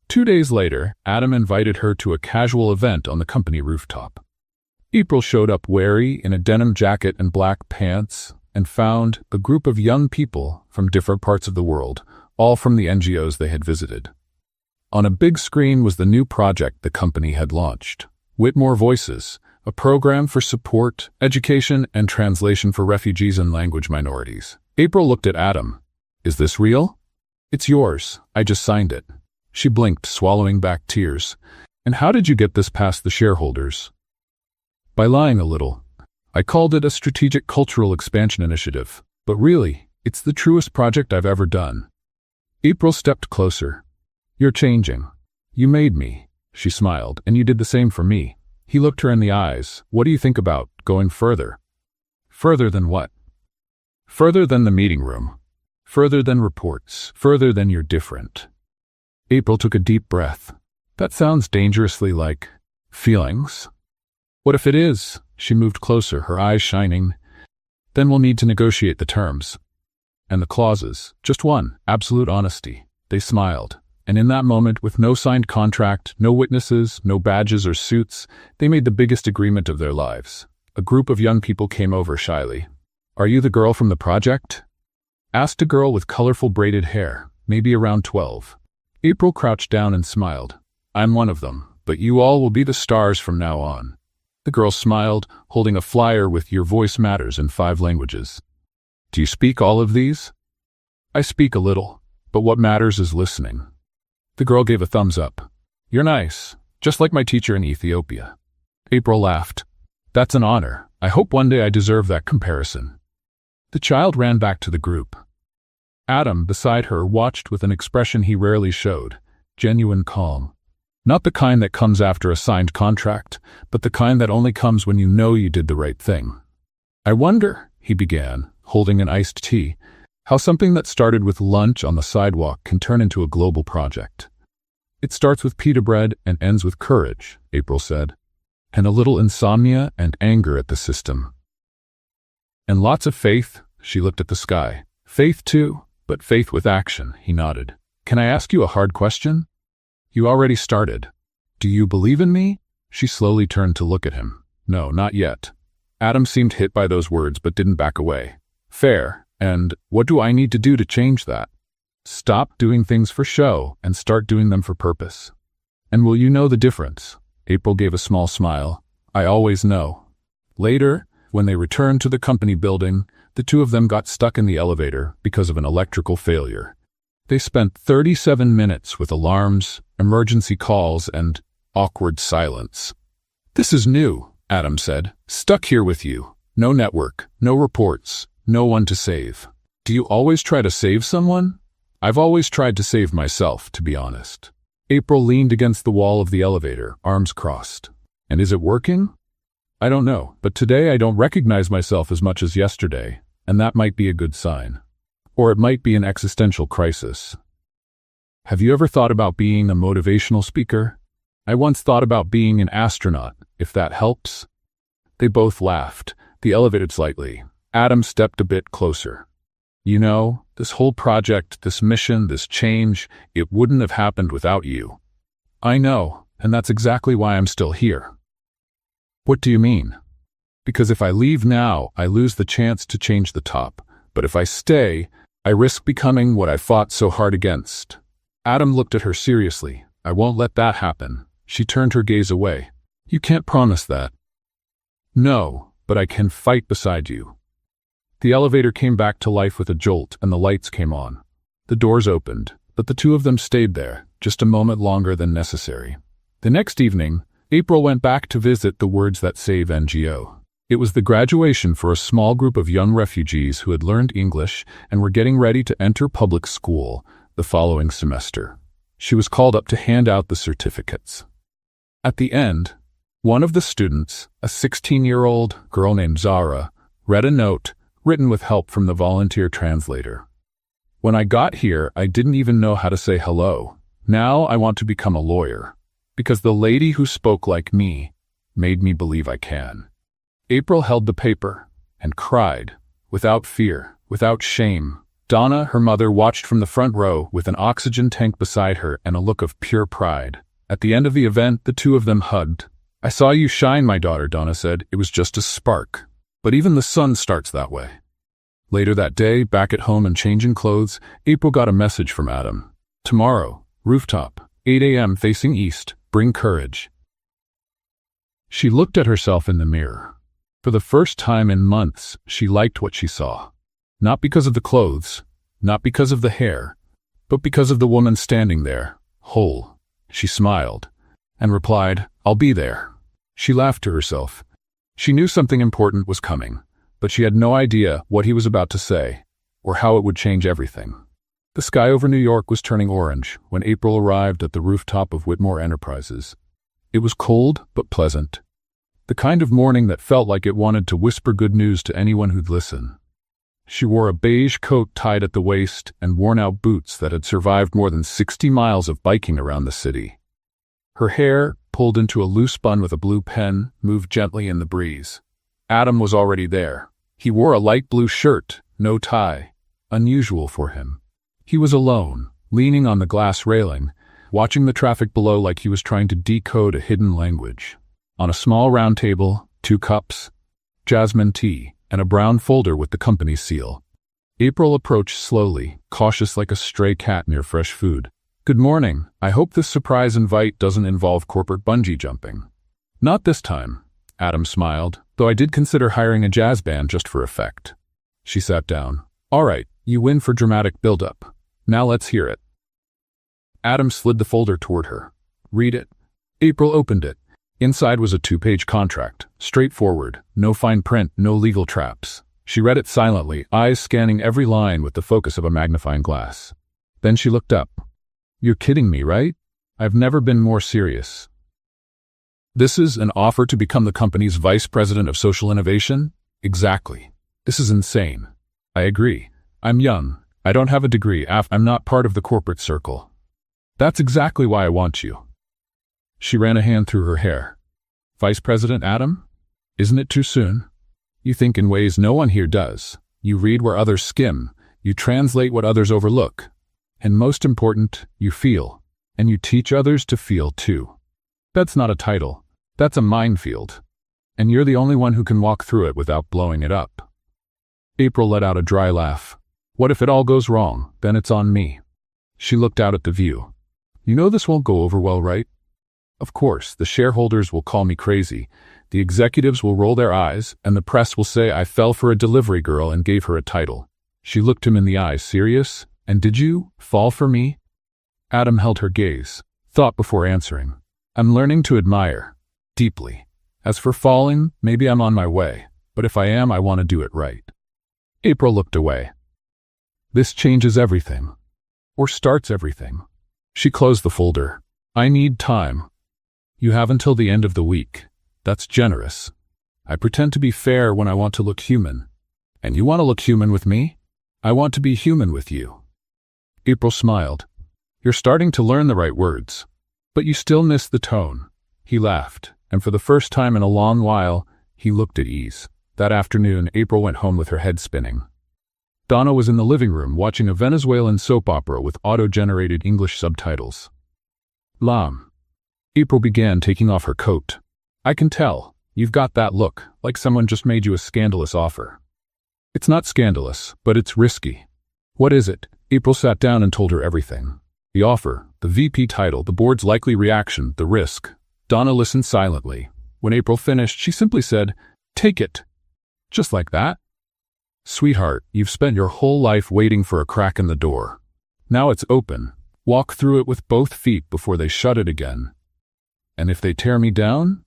2 days later, Adam invited her to a casual event on the company rooftop. April showed up wary in a denim jacket and black pants and found a group of young people from different parts of the world, all from the NGOs they had visited. On a big screen was the new project the company had launched, Whitmore Voices, a program for support, education, and translation for refugees and language minorities. April looked at Adam. "Is this real?" It's yours. I just signed it. She blinked, swallowing back tears. And how did you get this past the shareholders? By lying a little. I called it a strategic cultural expansion initiative, but really, it's the truest project I've ever done. April stepped closer. You're changing. You made me. She smiled, and you did the same for me. He looked her in the eyes. What do you think about going further? Further than what? Further than the meeting room. Further than reports. Further than you're different. April took a deep breath. That sounds dangerously like feelings. What if it is? She moved closer, her eyes shining. Then we'll need to negotiate the terms. And the clauses. Just one, absolute honesty. They smiled. And in that moment, with no signed contract, no witnesses, no badges or suits, they made the biggest agreement of their lives. A group of young people came over shyly. Are you the girl from the project? Asked a girl with colorful braided hair, maybe around 12. April crouched down and smiled. I'm one of them, but you all will be the stars from now on. The girl smiled, holding a flyer with Your Voice Matters in 5 languages. Do you speak all of these? I speak a little, but what matters is listening. The girl gave a thumbs up. You're nice, just like my teacher in Ethiopia. April laughed. That's an honor. I hope one day I deserve that comparison. The child ran back to the group. Adam, beside her, watched with an expression he rarely showed, genuine calm. Not the kind that comes after a signed contract, but the kind that only comes when you know you did the right thing. I wonder, he began, holding an iced tea, how something that started with lunch on the sidewalk can turn into a global project. It starts with pita bread and ends with courage, April said, and a little insomnia and anger at the system. And lots of faith, she looked at the sky. Faith too, but faith with action, he nodded. Can I ask you a hard question? You already started. Do you believe in me? She slowly turned to look at him. No, not yet. Adam seemed hit by those words but didn't back away. Fair, and what do I need to do to change that? Stop doing things for show and start doing them for purpose. And will you know the difference? April gave a small smile. I always know. Later, when they returned to the company building, the two of them got stuck in the elevator because of an electrical failure. They spent 37 minutes with alarms, emergency calls, and awkward silence. This is new, Adam said. Stuck here with you. No network, no reports, no one to save. Do you always try to save someone? I've always tried to save myself, to be honest. April leaned against the wall of the elevator, arms crossed. And is it working? I don't know, but today I don't recognize myself as much as yesterday, and that might be a good sign. Or it might be an existential crisis. Have you ever thought about being a motivational speaker? I once thought about being an astronaut, if that helps. They both laughed. The elevator slightly. Adam stepped a bit closer. You know, this whole project, this mission, this change, it wouldn't have happened without you. I know, and that's exactly why I'm still here. What do you mean? Because if I leave now, I lose the chance to change the top. But if I stay, I risk becoming what I fought so hard against. Adam looked at her seriously. I won't let that happen. She turned her gaze away. You can't promise that. No, but I can fight beside you. The elevator came back to life with a jolt and the lights came on. The doors opened, but the two of them stayed there, just a moment longer than necessary. The next evening, April went back to visit the Words That Save NGO. It was the graduation for a small group of young refugees who had learned English and were getting ready to enter public school the following semester. She was called up to hand out the certificates. At the end, one of the students, a 16-year-old girl named Zara, read a note written with help from the volunteer translator. When I got here, I didn't even know how to say hello. Now I want to become a lawyer, because the lady who spoke like me made me believe I can. April held the paper and cried, without fear, without shame. Donna, her mother, watched from the front row with an oxygen tank beside her and a look of pure pride. At the end of the event, the two of them hugged. I saw you shine, my daughter, Donna said. It was just a spark. But even the sun starts that way. Later that day, back at home and changing clothes, April got a message from Adam. Tomorrow, rooftop, 8 a.m. facing east, bring courage. She looked at herself in the mirror. For the first time in months, she liked what she saw. Not because of the clothes, not because of the hair, but because of the woman standing there, whole. She smiled and replied, "I'll be there." She laughed to herself. She knew something important was coming, but she had no idea what he was about to say or how it would change everything. The sky over New York was turning orange when April arrived at the rooftop of Whitmore Enterprises. It was cold but pleasant, the kind of morning that felt like it wanted to whisper good news to anyone who'd listen. She wore a beige coat tied at the waist and worn-out boots that had survived more than 60 miles of biking around the city. Her hair, pulled into a loose bun with a blue pen, moved gently in the breeze. Adam was already there. He wore a light blue shirt, no tie, unusual for him. He was alone, leaning on the glass railing, watching the traffic below like he was trying to decode a hidden language. On a small round table, 2 cups, jasmine tea, and a brown folder with the company's seal. April approached slowly, cautious like a stray cat near fresh food. "Good morning. I hope this surprise invite doesn't involve corporate bungee jumping." "Not this time," Adam smiled, "though I did consider hiring a jazz band just for effect." She sat down. "All right, you win for dramatic build-up. Now let's hear it." Adam slid the folder toward her. "Read it." April opened it. Inside was a 2-page contract, straightforward, no fine print, no legal traps. She read it silently, eyes scanning every line with the focus of a magnifying glass. Then she looked up. "You're kidding me, right? I've never been more serious." "This is an offer to become the company's vice president of social innovation?" "Exactly. This is insane." "I agree. I'm young. I don't have a degree. I'm not part of the corporate circle." "That's exactly why I want you." She ran a hand through her hair. "Vice President Adam? Isn't it too soon? You think in ways no one here does. You read where others skim. You translate what others overlook. And most important, you feel. And you teach others to feel too. That's not a title. That's a minefield. And you're the only one who can walk through it without blowing it up." April let out a dry laugh. "What if it all goes wrong? Then it's on me." She looked out at the view. "You know this won't go over well, right? Of course, the shareholders will call me crazy, the executives will roll their eyes, and the press will say I fell for a delivery girl and gave her a title." She looked him in the eyes, serious. "And did you fall for me?" Adam held her gaze, thought before answering. "I'm learning to admire, deeply. As for falling, maybe I'm on my way, but if I am, I want to do it right." April looked away. "This changes everything. Or starts everything." She closed the folder. "I need time." "You have until the end of the week. That's generous. I pretend to be fair when I want to look human. And you want to look human with me? I want to be human with you." April smiled. "You're starting to learn the right words. But you still miss the tone." He laughed, and for the first time in a long while, he looked at ease. That afternoon, April went home with her head spinning. Donna was in the living room watching a Venezuelan soap opera with auto-generated English subtitles. "Lam." April began taking off her coat. "I can tell. You've got that look, like someone just made you a scandalous offer." "It's not scandalous, but it's risky." "What is it?" April sat down and told her everything. The offer, the VP title, the board's likely reaction, the risk. Donna listened silently. When April finished, she simply said, "Take it." "Just like that?" "Sweetheart, you've spent your whole life waiting for a crack in the door. Now it's open. Walk through it with both feet before they shut it again. And if they tear me down,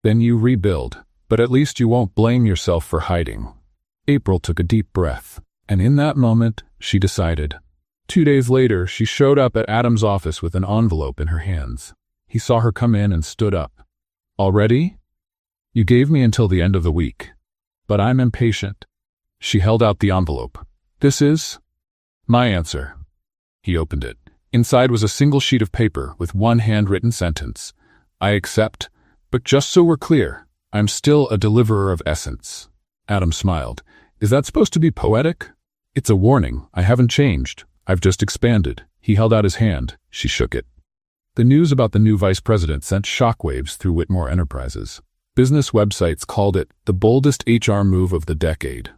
then you rebuild, but at least you won't blame yourself for hiding." April took a deep breath, and in that moment, she decided. 2 days later, she showed up at Adam's office with an envelope in her hands. He saw her come in and stood up. "Already? You gave me until the end of the week. But I'm impatient." She held out the envelope. "This is my answer." He opened it. Inside was a single sheet of paper with one handwritten sentence. "I accept, but just so we're clear, I'm still a deliverer of essence." Adam smiled. "Is that supposed to be poetic?" "It's a warning. I haven't changed. I've just expanded." He held out his hand. She shook it. The news about the new vice president sent shockwaves through Whitmore Enterprises. Business websites called it the boldest HR move of the decade.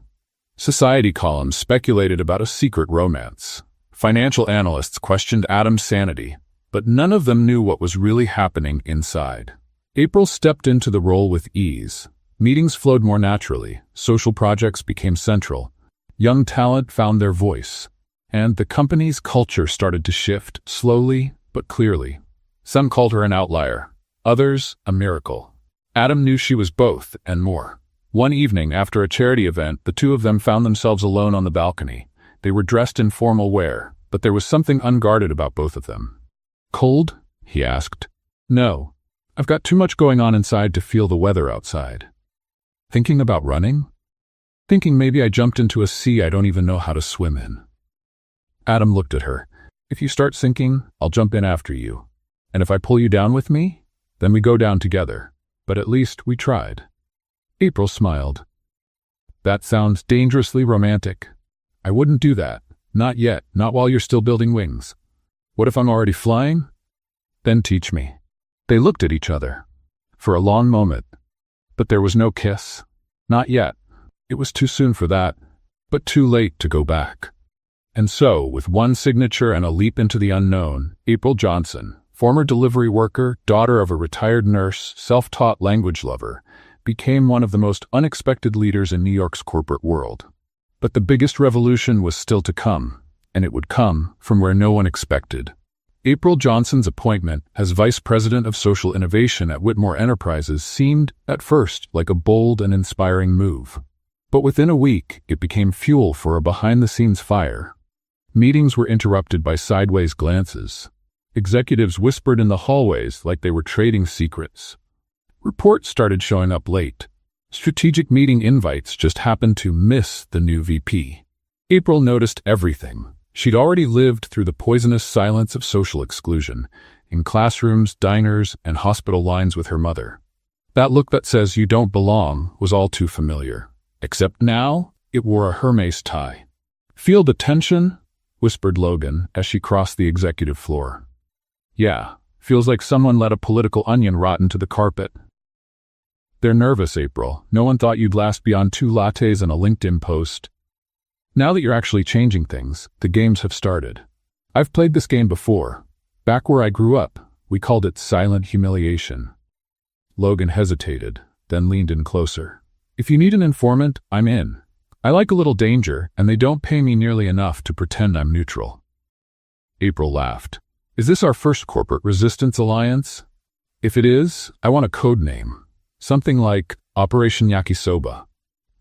Society columns speculated about a secret romance. Financial analysts questioned Adam's sanity, but none of them knew what was really happening inside. April stepped into the role with ease. Meetings flowed more naturally, social projects became central, young talent found their voice, and the company's culture started to shift, slowly but clearly. Some called her an outlier, others a miracle. Adam knew she was both and more. One evening, after a charity event, the two of them found themselves alone on the balcony. They were dressed in formal wear, but there was something unguarded about both of them. "Cold?" he asked. "No. I've got too much going on inside to feel the weather outside." "Thinking about running?" "Thinking maybe I jumped into a sea I don't even know how to swim in." Adam looked at her. "If you start sinking, I'll jump in after you. And if I pull you down with me, then we go down together. But at least we tried." April smiled. "That sounds dangerously romantic. I wouldn't do that. Not yet, not while you're still building wings. What if I'm already flying? Then teach me." They looked at each other for a long moment, but there was no kiss. Not yet. It was too soon for that, but too late to go back. And so, with one signature and a leap into the unknown, April Johnson, former delivery worker, daughter of a retired nurse, self-taught language lover, became one of the most unexpected leaders in New York's corporate world. But the biggest revolution was still to come, and it would come from where no one expected. April Johnson's appointment as Vice President of Social Innovation at Whitmore Enterprises seemed, at first, like a bold and inspiring move. But within a week, it became fuel for a behind-the-scenes fire. Meetings were interrupted by sideways glances. Executives whispered in the hallways like they were trading secrets. Reports started showing up late. Strategic meeting invites just happened to miss the new VP. April noticed everything. She'd already lived through the poisonous silence of social exclusion, in classrooms, diners, and hospital lines with her mother. That look that says you don't belong was all too familiar. Except now, it wore a Hermes tie. "Feel the tension?" whispered Logan as she crossed the executive floor. "Yeah, feels like someone let a political onion rot into the carpet." "They're nervous, April. No one thought you'd last beyond 2 lattes and a LinkedIn post. Now that you're actually changing things, the games have started. I've played this game before. Back where I grew up, we called it silent humiliation." Logan hesitated, then leaned in closer. "If you need an informant, I'm in. I like a little danger, and they don't pay me nearly enough to pretend I'm neutral." April laughed. "Is this our first corporate resistance alliance? If it is, I want a code name. Something like Operation Yakisoba."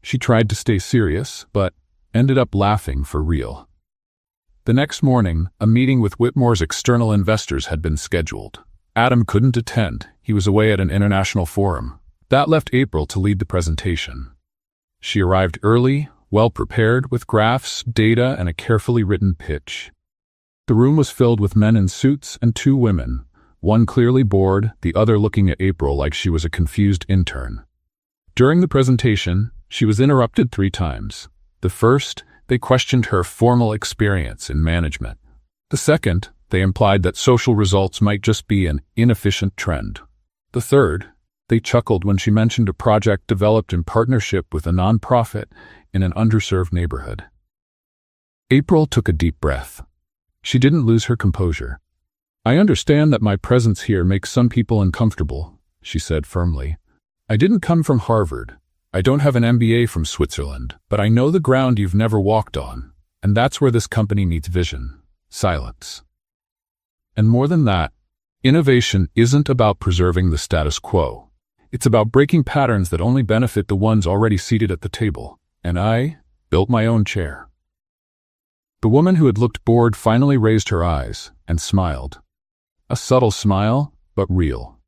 She tried to stay serious, but ended up laughing for real. The next morning, a meeting with Whitmore's external investors had been scheduled. Adam couldn't attend. He was away at an international forum. That left April to lead the presentation. She arrived early, well-prepared, with graphs, data, and a carefully written pitch. The room was filled with men in suits and 2 women, one clearly bored, the other looking at April like she was a confused intern. During the presentation, she was interrupted 3 times. The first, they questioned her formal experience in management. The second, they implied that social results might just be an inefficient trend. The third, they chuckled when she mentioned a project developed in partnership with a nonprofit in an underserved neighborhood. April took a deep breath. She didn't lose her composure. "I understand that my presence here makes some people uncomfortable," she said firmly. "I didn't come from Harvard. I don't have an MBA from Switzerland, but I know the ground you've never walked on, and that's where this company needs vision, silence. And more than that, innovation isn't about preserving the status quo. It's about breaking patterns that only benefit the ones already seated at the table. And I built my own chair." The woman who had looked bored finally raised her eyes and smiled. A subtle smile, but real.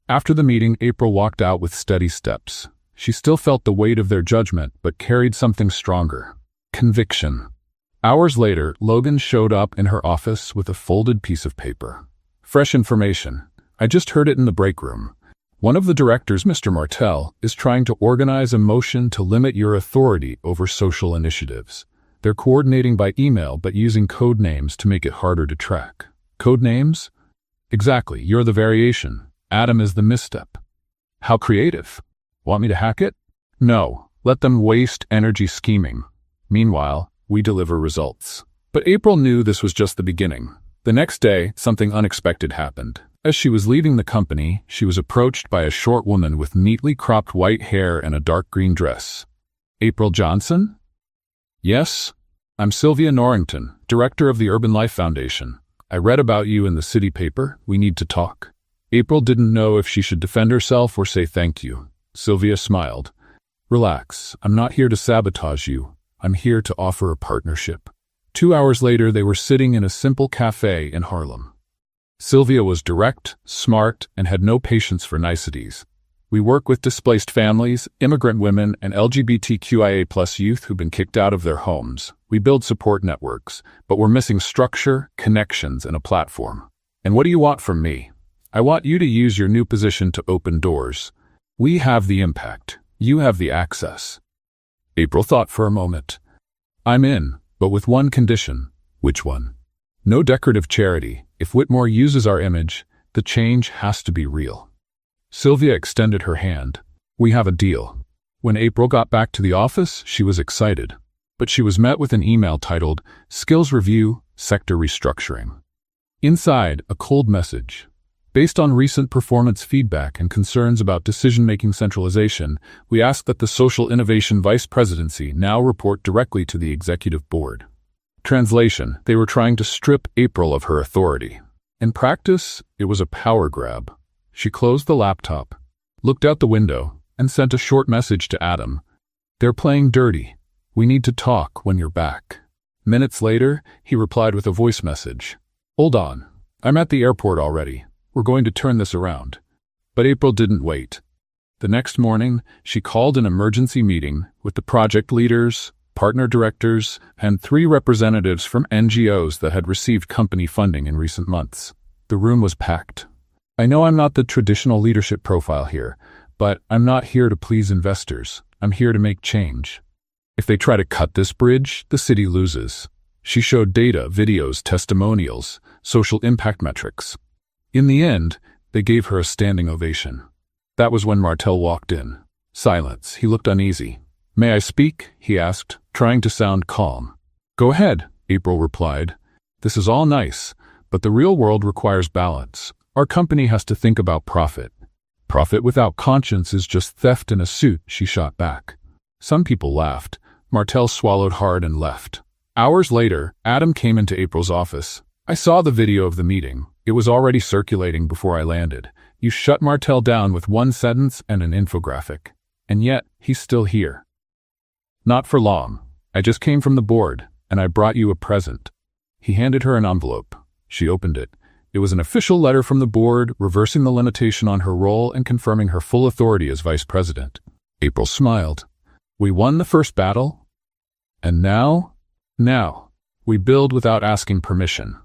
After the meeting, April walked out with steady steps. She still felt the weight of their judgment, but carried something stronger: conviction. Hours later, Logan showed up in her office with a folded piece of paper. "Fresh information. I just heard it in the break room. One of the directors, Mr. Martell, is trying to organize a motion to limit your authority over social initiatives. They're coordinating by email but using code names to make it harder to track." "Code names?" "Exactly. You're the variation. Adam is the misstep." "How creative. Want me to hack it?" "No. Let them waste energy scheming. Meanwhile, we deliver results." But April knew this was just the beginning. The next day, something unexpected happened. As she was leaving the company, she was approached by a short woman with neatly cropped white hair and a dark green dress. "April Johnson?" "Yes." I'm Sylvia Norrington, director of the Urban Life Foundation. I read about you in the city paper. We need to talk." April didn't know if she should defend herself or say thank you. Sylvia smiled. "Relax. I'm not here to sabotage you. I'm here to offer a partnership." 2 hours later, they were sitting in a simple cafe in Harlem. Sylvia was direct, smart, and had no patience for niceties. "We work with displaced families, immigrant women, and LGBTQIA+ youth who've been kicked out of their homes. We build support networks, but we're missing structure, connections, and a platform. And what do you want from me? I want you to use your new position to open doors. We have the impact. You have the access." April thought for a moment. "I'm in, but with one condition." "Which one?" "No decorative charity. If Whitmore uses our image, the change has to be real." Sylvia extended her hand. "We have a deal." When April got back to the office, she was excited. But she was met with an email titled, "Skills Review, Sector Restructuring." Inside, a cold message. "Based on recent performance feedback and concerns about decision-making centralization, we ask that the Social Innovation Vice Presidency now report directly to the Executive Board." Translation: they were trying to strip April of her authority. In practice, it was a power grab. She closed the laptop, looked out the window, and sent a short message to Adam. "They're playing dirty. We need to talk when you're back." Minutes later, he replied with a voice message. "Hold on. I'm at the airport already. We're going to turn this around." But April didn't wait. The next morning, she called an emergency meeting with the project leaders, partner directors, and 3 representatives from NGOs that had received company funding in recent months. The room was packed. "I know I'm not the traditional leadership profile here, but I'm not here to please investors. I'm here to make change. If they try to cut this bridge, the city loses." She showed data, videos, testimonials, social impact metrics. In the end, they gave her a standing ovation. That was when Martel walked in. Silence. He looked uneasy. "May I speak?" he asked, trying to sound calm. "Go ahead," April replied. "This is all nice, but the real world requires balance. Our company has to think about profit. Profit without conscience is just theft in a suit," she shot back. Some people laughed. Martel swallowed hard and left. Hours later, Adam came into April's office. "I saw the video of the meeting. It was already circulating before I landed. You shut Martel down with one sentence and an infographic. And yet, he's still here." "Not for long. I just came from the board, and I brought you a present." He handed her an envelope. She opened it. It was an official letter from the board, reversing the limitation on her role and confirming her full authority as vice president. April smiled. "We won the first battle, and now, we build without asking permission."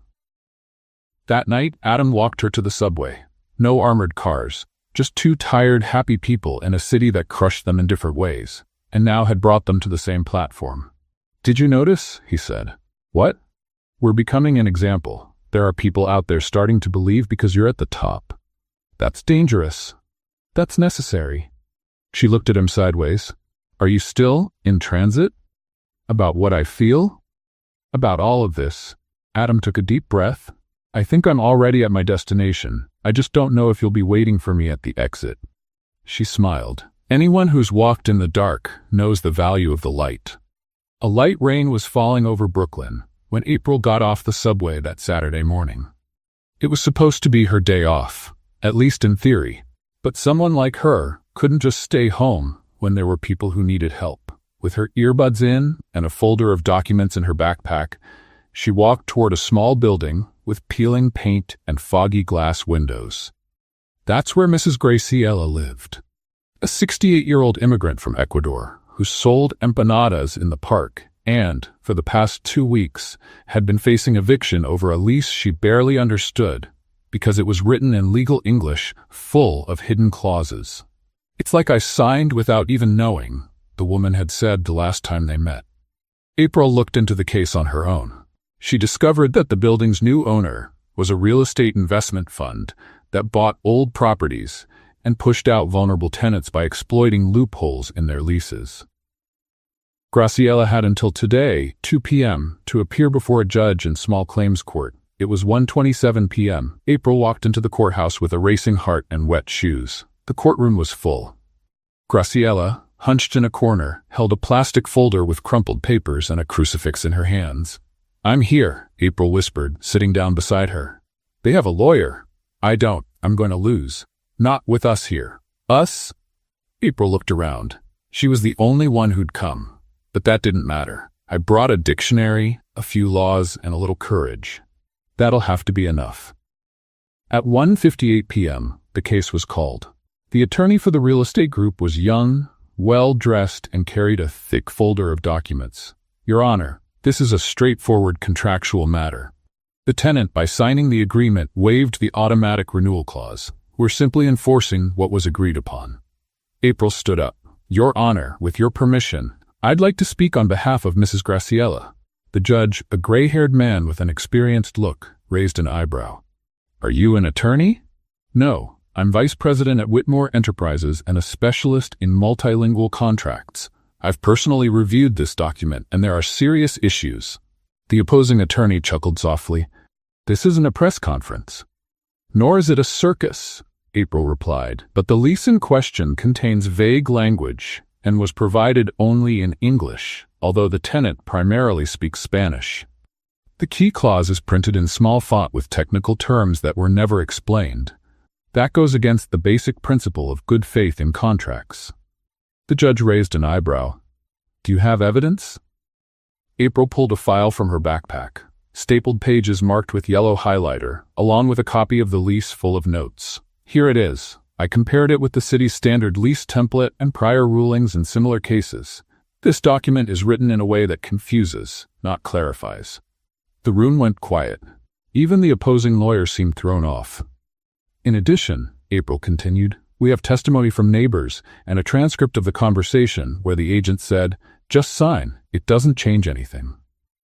That night, Adam walked her to the subway. No armored cars, just 2 tired, happy people in a city that crushed them in different ways, and now had brought them to the same platform. "Did you notice?" he said. "What?" "We're becoming an example. There are people out there starting to believe because you're at the top. That's dangerous. That's necessary." She looked at him sideways. "Are you still in transit? About what I feel? About all of this?" Adam took a deep breath. "I think I'm already at my destination. I just don't know if you'll be waiting for me at the exit." She smiled. Anyone who's walked in the dark knows the value of the light. A light rain was falling over Brooklyn when April got off the subway that Saturday morning. It was supposed to be her day off, at least in theory, but someone like her couldn't just stay home when there were people who needed help. With her earbuds in and a folder of documents in her backpack, she walked toward a small building with peeling paint and foggy glass windows. That's where Mrs. Graciela lived, a 68-year-old immigrant from Ecuador who sold empanadas in the park and, for the past 2 weeks, had been facing eviction over a lease she barely understood because it was written in legal English full of hidden clauses. "It's like I signed without even knowing," the woman had said the last time they met. April looked into the case on her own. She discovered that the building's new owner was a real estate investment fund that bought old properties and pushed out vulnerable tenants by exploiting loopholes in their leases. Graciela had until today, 2 p.m., to appear before a judge in small claims court. It was 1:27 p.m. April walked into the courthouse with a racing heart and wet shoes. The courtroom was full. Graciela, hunched in a corner, held a plastic folder with crumpled papers and a crucifix in her hands. "I'm here," April whispered, sitting down beside her. "They have a lawyer." "I don't. I'm going to lose." "Not with us here." "Us?" April looked around. She was the only one who'd come. But that didn't matter. "I brought a dictionary, a few laws, and a little courage. That'll have to be enough." At 1:58 p.m., the case was called. The attorney for the real estate group was young, well-dressed, and carried a thick folder of documents. "Your Honor, this is a straightforward contractual matter. The tenant, by signing the agreement, waived the automatic renewal clause. We're simply enforcing what was agreed upon." April stood up. "Your Honor, with your permission, I'd like to speak on behalf of Mrs. Graciela." The judge, a gray-haired man with an experienced look, raised an eyebrow. "Are you an attorney?" "No, I'm vice president at Whitmore Enterprises and a specialist in multilingual contracts. I've personally reviewed this document, and there are serious issues." The opposing attorney chuckled softly. "This isn't a press conference." "Nor is it a circus," April replied, "but the lease in question contains vague language and was provided only in English, although the tenant primarily speaks Spanish. The key clause is printed in small font with technical terms that were never explained. That goes against the basic principle of good faith in contracts." The judge raised an eyebrow. "Do you have evidence?" April pulled a file from her backpack, stapled pages marked with yellow highlighter, along with a copy of the lease full of notes. "Here it is. I compared it with the city's standard lease template and prior rulings in similar cases. This document is written in a way that confuses, not clarifies." The room went quiet. Even the opposing lawyer seemed thrown off. "In addition," April continued, "we have testimony from neighbors and a transcript of the conversation where the agent said, 'Just sign, it doesn't change anything.'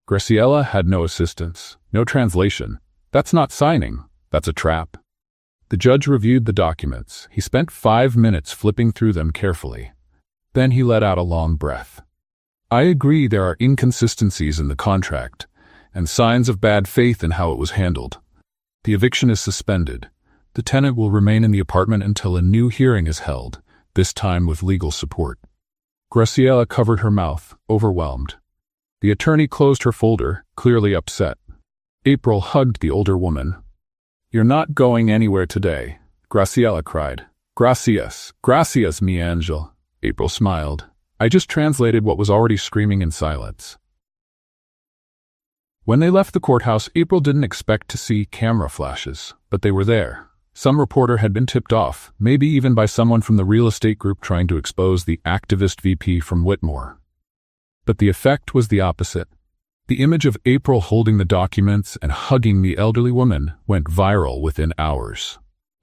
Graciela had no assistance, no translation. That's not signing, that's a trap." The judge reviewed the documents. He spent 5 minutes flipping through them carefully. Then he let out a long breath. "I agree there are inconsistencies in the contract and signs of bad faith in how it was handled. The eviction is suspended. The tenant will remain in the apartment until a new hearing is held, this time with legal support." Graciela covered her mouth, overwhelmed. The attorney closed her folder, clearly upset. April hugged the older woman. "You're not going anywhere today," Graciela cried. "Gracias, gracias, mi angel." April smiled. "I just translated what was already screaming in silence." When they left the courthouse, April didn't expect to see camera flashes, but they were there. Some reporter had been tipped off, maybe even by someone from the real estate group trying to expose the activist VP from Whitmore. But the effect was the opposite. The image of April holding the documents and hugging the elderly woman went viral within hours.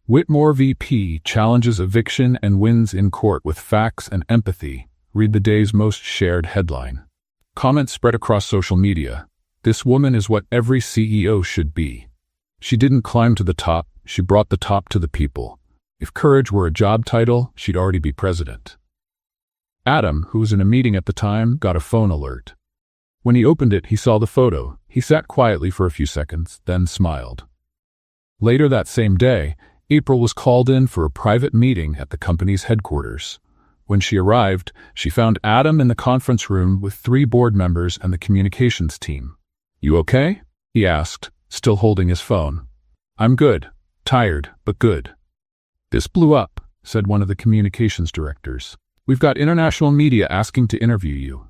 "Whitmore VP challenges eviction and wins in court with facts and empathy," read the day's most shared headline. Comments spread across social media. "This woman is what every CEO should be. She didn't climb to the top, she brought the top to the people. If courage were a job title, she'd already be president." Adam, who was in a meeting at the time, got a phone alert. When he opened it, he saw the photo. He sat quietly for a few seconds, then smiled. Later that same day, April was called in for a private meeting at the company's headquarters. When she arrived, she found Adam in the conference room with 3 board members and the communications team. "You okay?" he asked, still holding his phone. "I'm good. Tired, but good." "This blew up," said one of the communications directors. "We've got international media asking to interview you."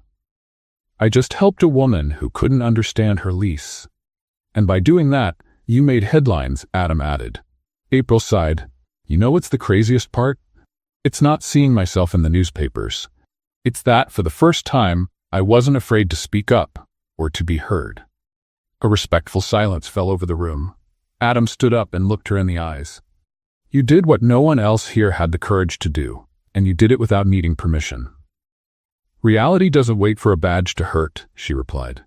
"I just helped a woman who couldn't understand her lease. And by doing that, you made headlines," Adam added. April sighed. "You know what's the craziest part? It's not seeing myself in the newspapers. It's that, for the first time, I wasn't afraid to speak up, or to be heard." A respectful silence fell over the room. Adam stood up and looked her in the eyes. "You did what no one else here had the courage to do, and you did it without needing permission." "Reality doesn't wait for a badge to hurt," she replied.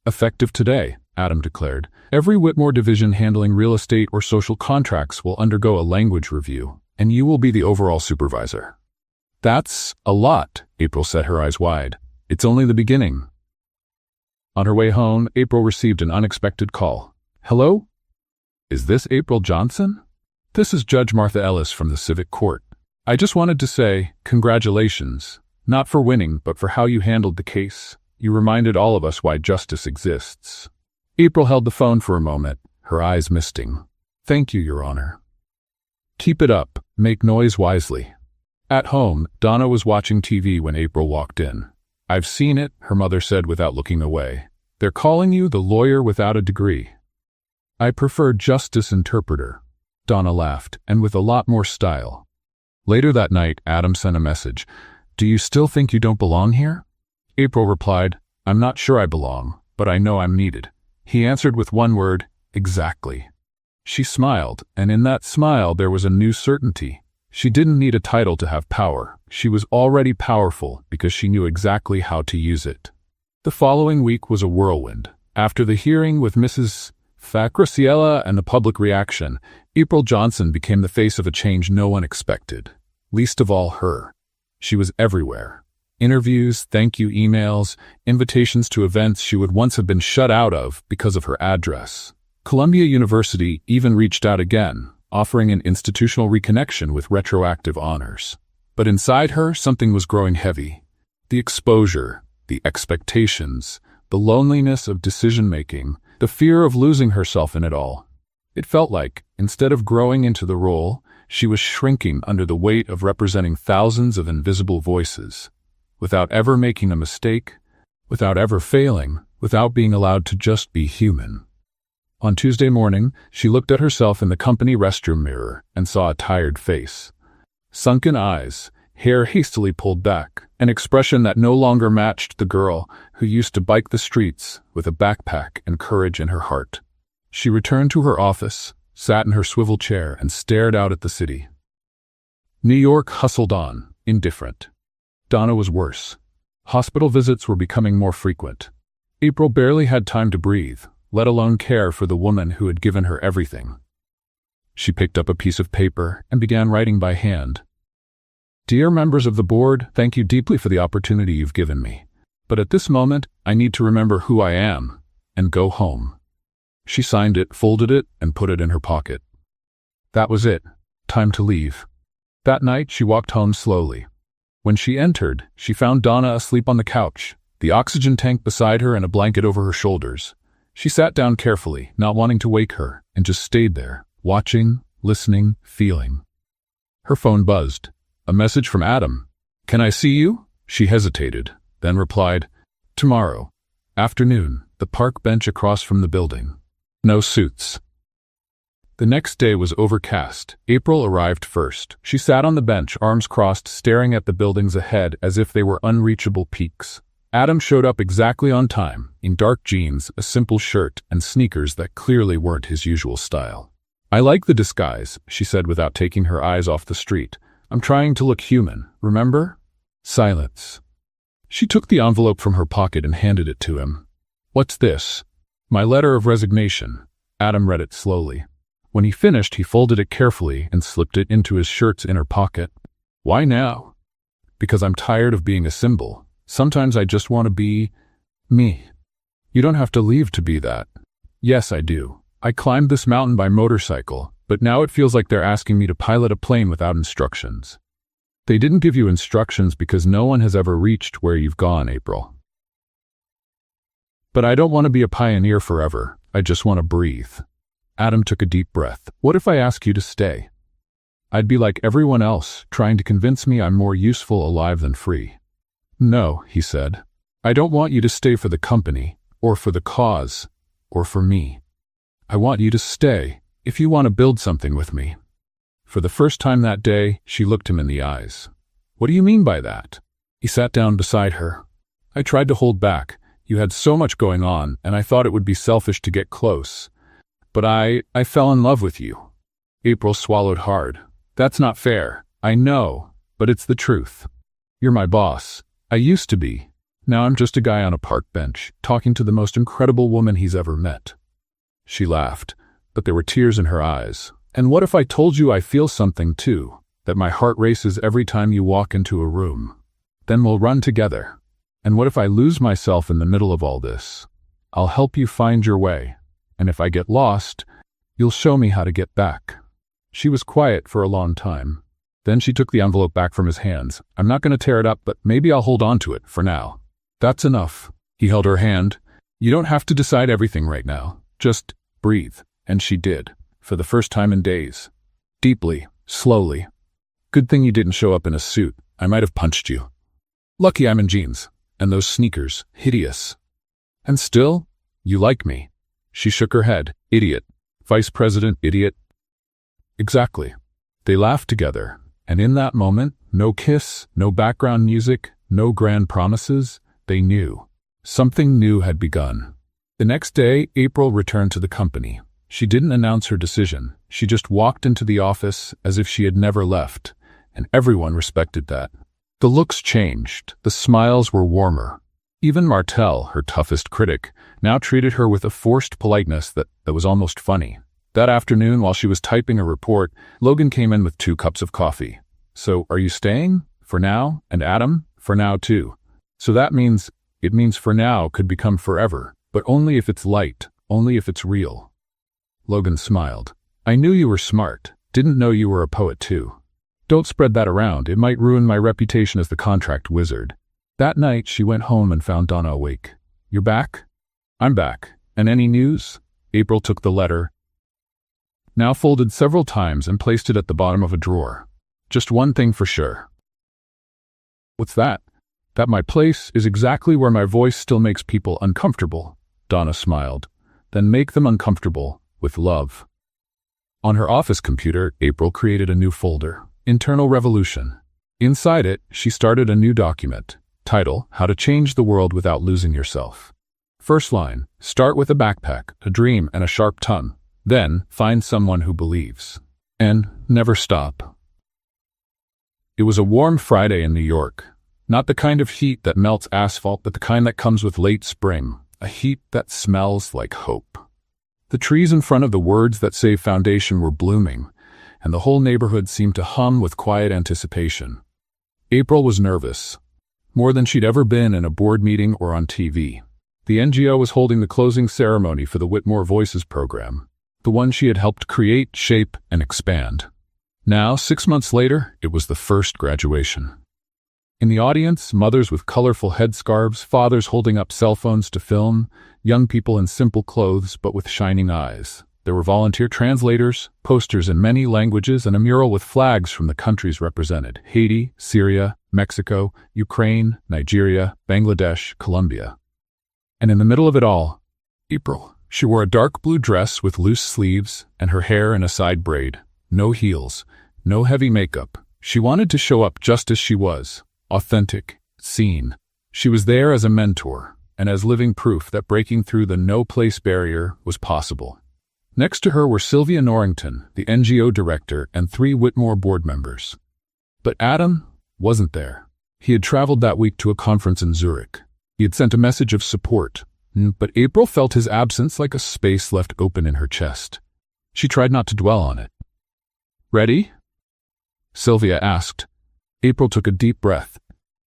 "Effective today," Adam declared, "every Whitmore division handling real estate or social contracts will undergo a language review, and you will be the overall supervisor." "That's a lot," April said, her eyes wide. "It's only the beginning." On her way home, April received an unexpected call. "Hello? Is this April Johnson? This is Judge Martha Ellis from the Civic Court. I just wanted to say, congratulations. Not for winning, but for how you handled the case. You reminded all of us why justice exists." April held the phone for a moment, her eyes misting. "Thank you, Your Honor." "Keep it up. Make noise wisely." At home, Donna was watching TV when April walked in. "I've seen it," her mother said without looking away. "They're calling you the lawyer without a degree." "I prefer justice interpreter," Donna laughed, and with a lot more style. Later that night, Adam sent a message. "Do you still think you don't belong here?" April replied, "I'm not sure I belong, but I know I'm needed." He answered with one word, "Exactly." She smiled, and in that smile there was a new certainty. She didn't need a title to have power. She was already powerful because she knew exactly how to use it. The following week was a whirlwind. After the hearing with Mrs. Graciela and the public reaction, April Johnson became the face of a change no one expected. Least of all her. She was everywhere. Interviews, thank you emails, invitations to events she would once have been shut out of because of her address. Columbia University even reached out again, offering an institutional reconnection with retroactive honors. But inside her, something was growing heavy. The exposure, the expectations, the loneliness of decision-making, the fear of losing herself in it all. It felt like, instead of growing into the role, she was shrinking under the weight of representing thousands of invisible voices, without ever making a mistake, without ever failing, without being allowed to just be human. On Tuesday morning, she looked at herself in the company restroom mirror and saw a tired face. Sunken eyes, hair hastily pulled back, an expression that no longer matched the girl who used to bike the streets with a backpack and courage in her heart. She returned to her office, sat in her swivel chair, and stared out at the city. New York hustled on, indifferent. Donna was worse. Hospital visits were becoming more frequent. April barely had time to breathe, let alone care for the woman who had given her everything. She picked up a piece of paper and began writing by hand. "Dear members of the board, thank you deeply for the opportunity you've given me. But at this moment, I need to remember who I am and go home." She signed it, folded it, and put it in her pocket. That was it. Time to leave. That night, she walked home slowly. When she entered, she found Donna asleep on the couch, the oxygen tank beside her and a blanket over her shoulders. She sat down carefully, not wanting to wake her, and just stayed there, watching, listening, feeling. Her phone buzzed. A message from Adam. "Can I see you?" She hesitated, then replied, "Tomorrow. Afternoon, the park bench across from the building. No suits." The next day was overcast. April arrived first. She sat on the bench, arms crossed, staring at the buildings ahead as if they were unreachable peaks. Adam showed up exactly on time, in dark jeans, a simple shirt, and sneakers that clearly weren't his usual style. "I like the disguise," she said without taking her eyes off the street. "I'm trying to look human, remember?" Silence. She took the envelope from her pocket and handed it to him. "What's this?" "My letter of resignation." Adam read it slowly. When he finished, he folded it carefully and slipped it into his shirt's inner pocket. "Why now?" "Because I'm tired of being a symbol. Sometimes I just want to be me." "You don't have to leave to be that." "Yes, I do. I climbed this mountain by motorcycle, but now it feels like they're asking me to pilot a plane without instructions." "They didn't give you instructions because no one has ever reached where you've gone, April." "But I don't want to be a pioneer forever. I just want to breathe." Adam took a deep breath. "What if I ask you to stay?" "I'd be like everyone else, trying to convince me I'm more useful alive than free." "No," he said. "I don't want you to stay for the company, or for the cause, or for me. I want you to stay if you want to build something with me." For the first time that day, she looked him in the eyes. "What do you mean by that?" He sat down beside her. "I tried to hold back. You had so much going on, and I thought it would be selfish to get close. But I fell in love with you." April swallowed hard. "That's not fair. I know, but it's the truth. You're my boss. I used to be. Now I'm just a guy on a park bench, talking to the most incredible woman he's ever met." She laughed, but there were tears in her eyes. "And what if I told you I feel something too, that my heart races every time you walk into a room? Then we'll run together. And what if I lose myself in the middle of all this? I'll help you find your way. And if I get lost, you'll show me how to get back." She was quiet for a long time. Then she took the envelope back from his hands. I'm not going to tear it up, but maybe I'll hold on to it for now. That's enough. He held her hand. You don't have to decide everything right now. Just breathe. And she did, for the first time in days. Deeply, slowly. Good thing you didn't show up in a suit. I might have punched you. Lucky I'm in jeans. And those sneakers, hideous. And still, you like me. She shook her head. Idiot. Vice President, idiot. Exactly. They laughed together. And in that moment, no kiss, no background music, no grand promises, they knew. Something new had begun. The next day, April returned to the company. She didn't announce her decision. She just walked into the office as if she had never left, and everyone respected that. The looks changed. The smiles were warmer. Even Martel, her toughest critic, now treated her with a forced politeness that was almost funny. That afternoon, while she was typing a report, Logan came in with 2 cups of coffee. So, are you staying? For now? And Adam? For now too. So it means for now could become forever, but only if it's light, only if it's real. Logan smiled. I knew you were smart, didn't know you were a poet too. Don't spread that around, it might ruin my reputation as the contract wizard. That night, she went home and found Donna awake. You're back? I'm back. And any news? April took the letter, now folded several times, and placed it at the bottom of a drawer. Just one thing for sure. What's that? That my place is exactly where my voice still makes people uncomfortable. Donna smiled. Then make them uncomfortable with love. On her office computer, April created a new folder, Internal Revolution. Inside it, she started a new document. Title, How to Change the World Without Losing Yourself. First line, start with a backpack, a dream, and a sharp tongue. Then, find someone who believes. And never stop. It was a warm Friday in New York. Not the kind of heat that melts asphalt, but the kind that comes with late spring. A heat that smells like hope. The trees in front of the Words That Save Foundation were blooming, and the whole neighborhood seemed to hum with quiet anticipation. April was nervous. More than she'd ever been in a board meeting or on TV. The NGO was holding the closing ceremony for the Whitmore Voices program. The one she had helped create, shape, and expand. Now, 6 months later, it was the first graduation. In the audience, mothers with colorful headscarves, fathers holding up cell phones to film, young people in simple clothes but with shining eyes. There were volunteer translators, posters in many languages, and a mural with flags from the countries represented: Haiti, Syria, Mexico, Ukraine, Nigeria, Bangladesh, Colombia. And in the middle of it all, April. She wore a dark blue dress with loose sleeves and her hair in a side braid. No heels, no heavy makeup. She wanted to show up just as she was, authentic, seen. She was there as a mentor and as living proof that breaking through the no-place barrier was possible. Next to her were Sylvia Norrington, the NGO director, and 3 Whitmore board members. But Adam wasn't there. He had traveled that week to a conference in Zurich. He had sent a message of support. But April felt his absence like a space left open in her chest. She tried not to dwell on it. Ready? Sylvia asked. April took a deep breath.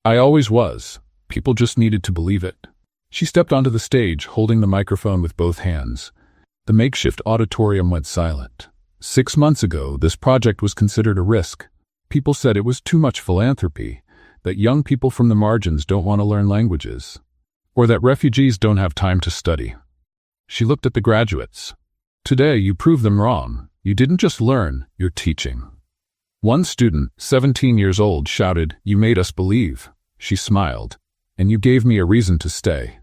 I always was. People just needed to believe it. She stepped onto the stage, holding the microphone with both hands. The makeshift auditorium went silent. 6 months ago, this project was considered a risk. People said it was too much philanthropy, that young people from the margins don't want to learn languages, or that refugees don't have time to study. She looked at the graduates. Today, you proved them wrong. You didn't just learn, you're teaching. One student, 17 years old, shouted, "You made us believe." She smiled. "And you gave me a reason to stay."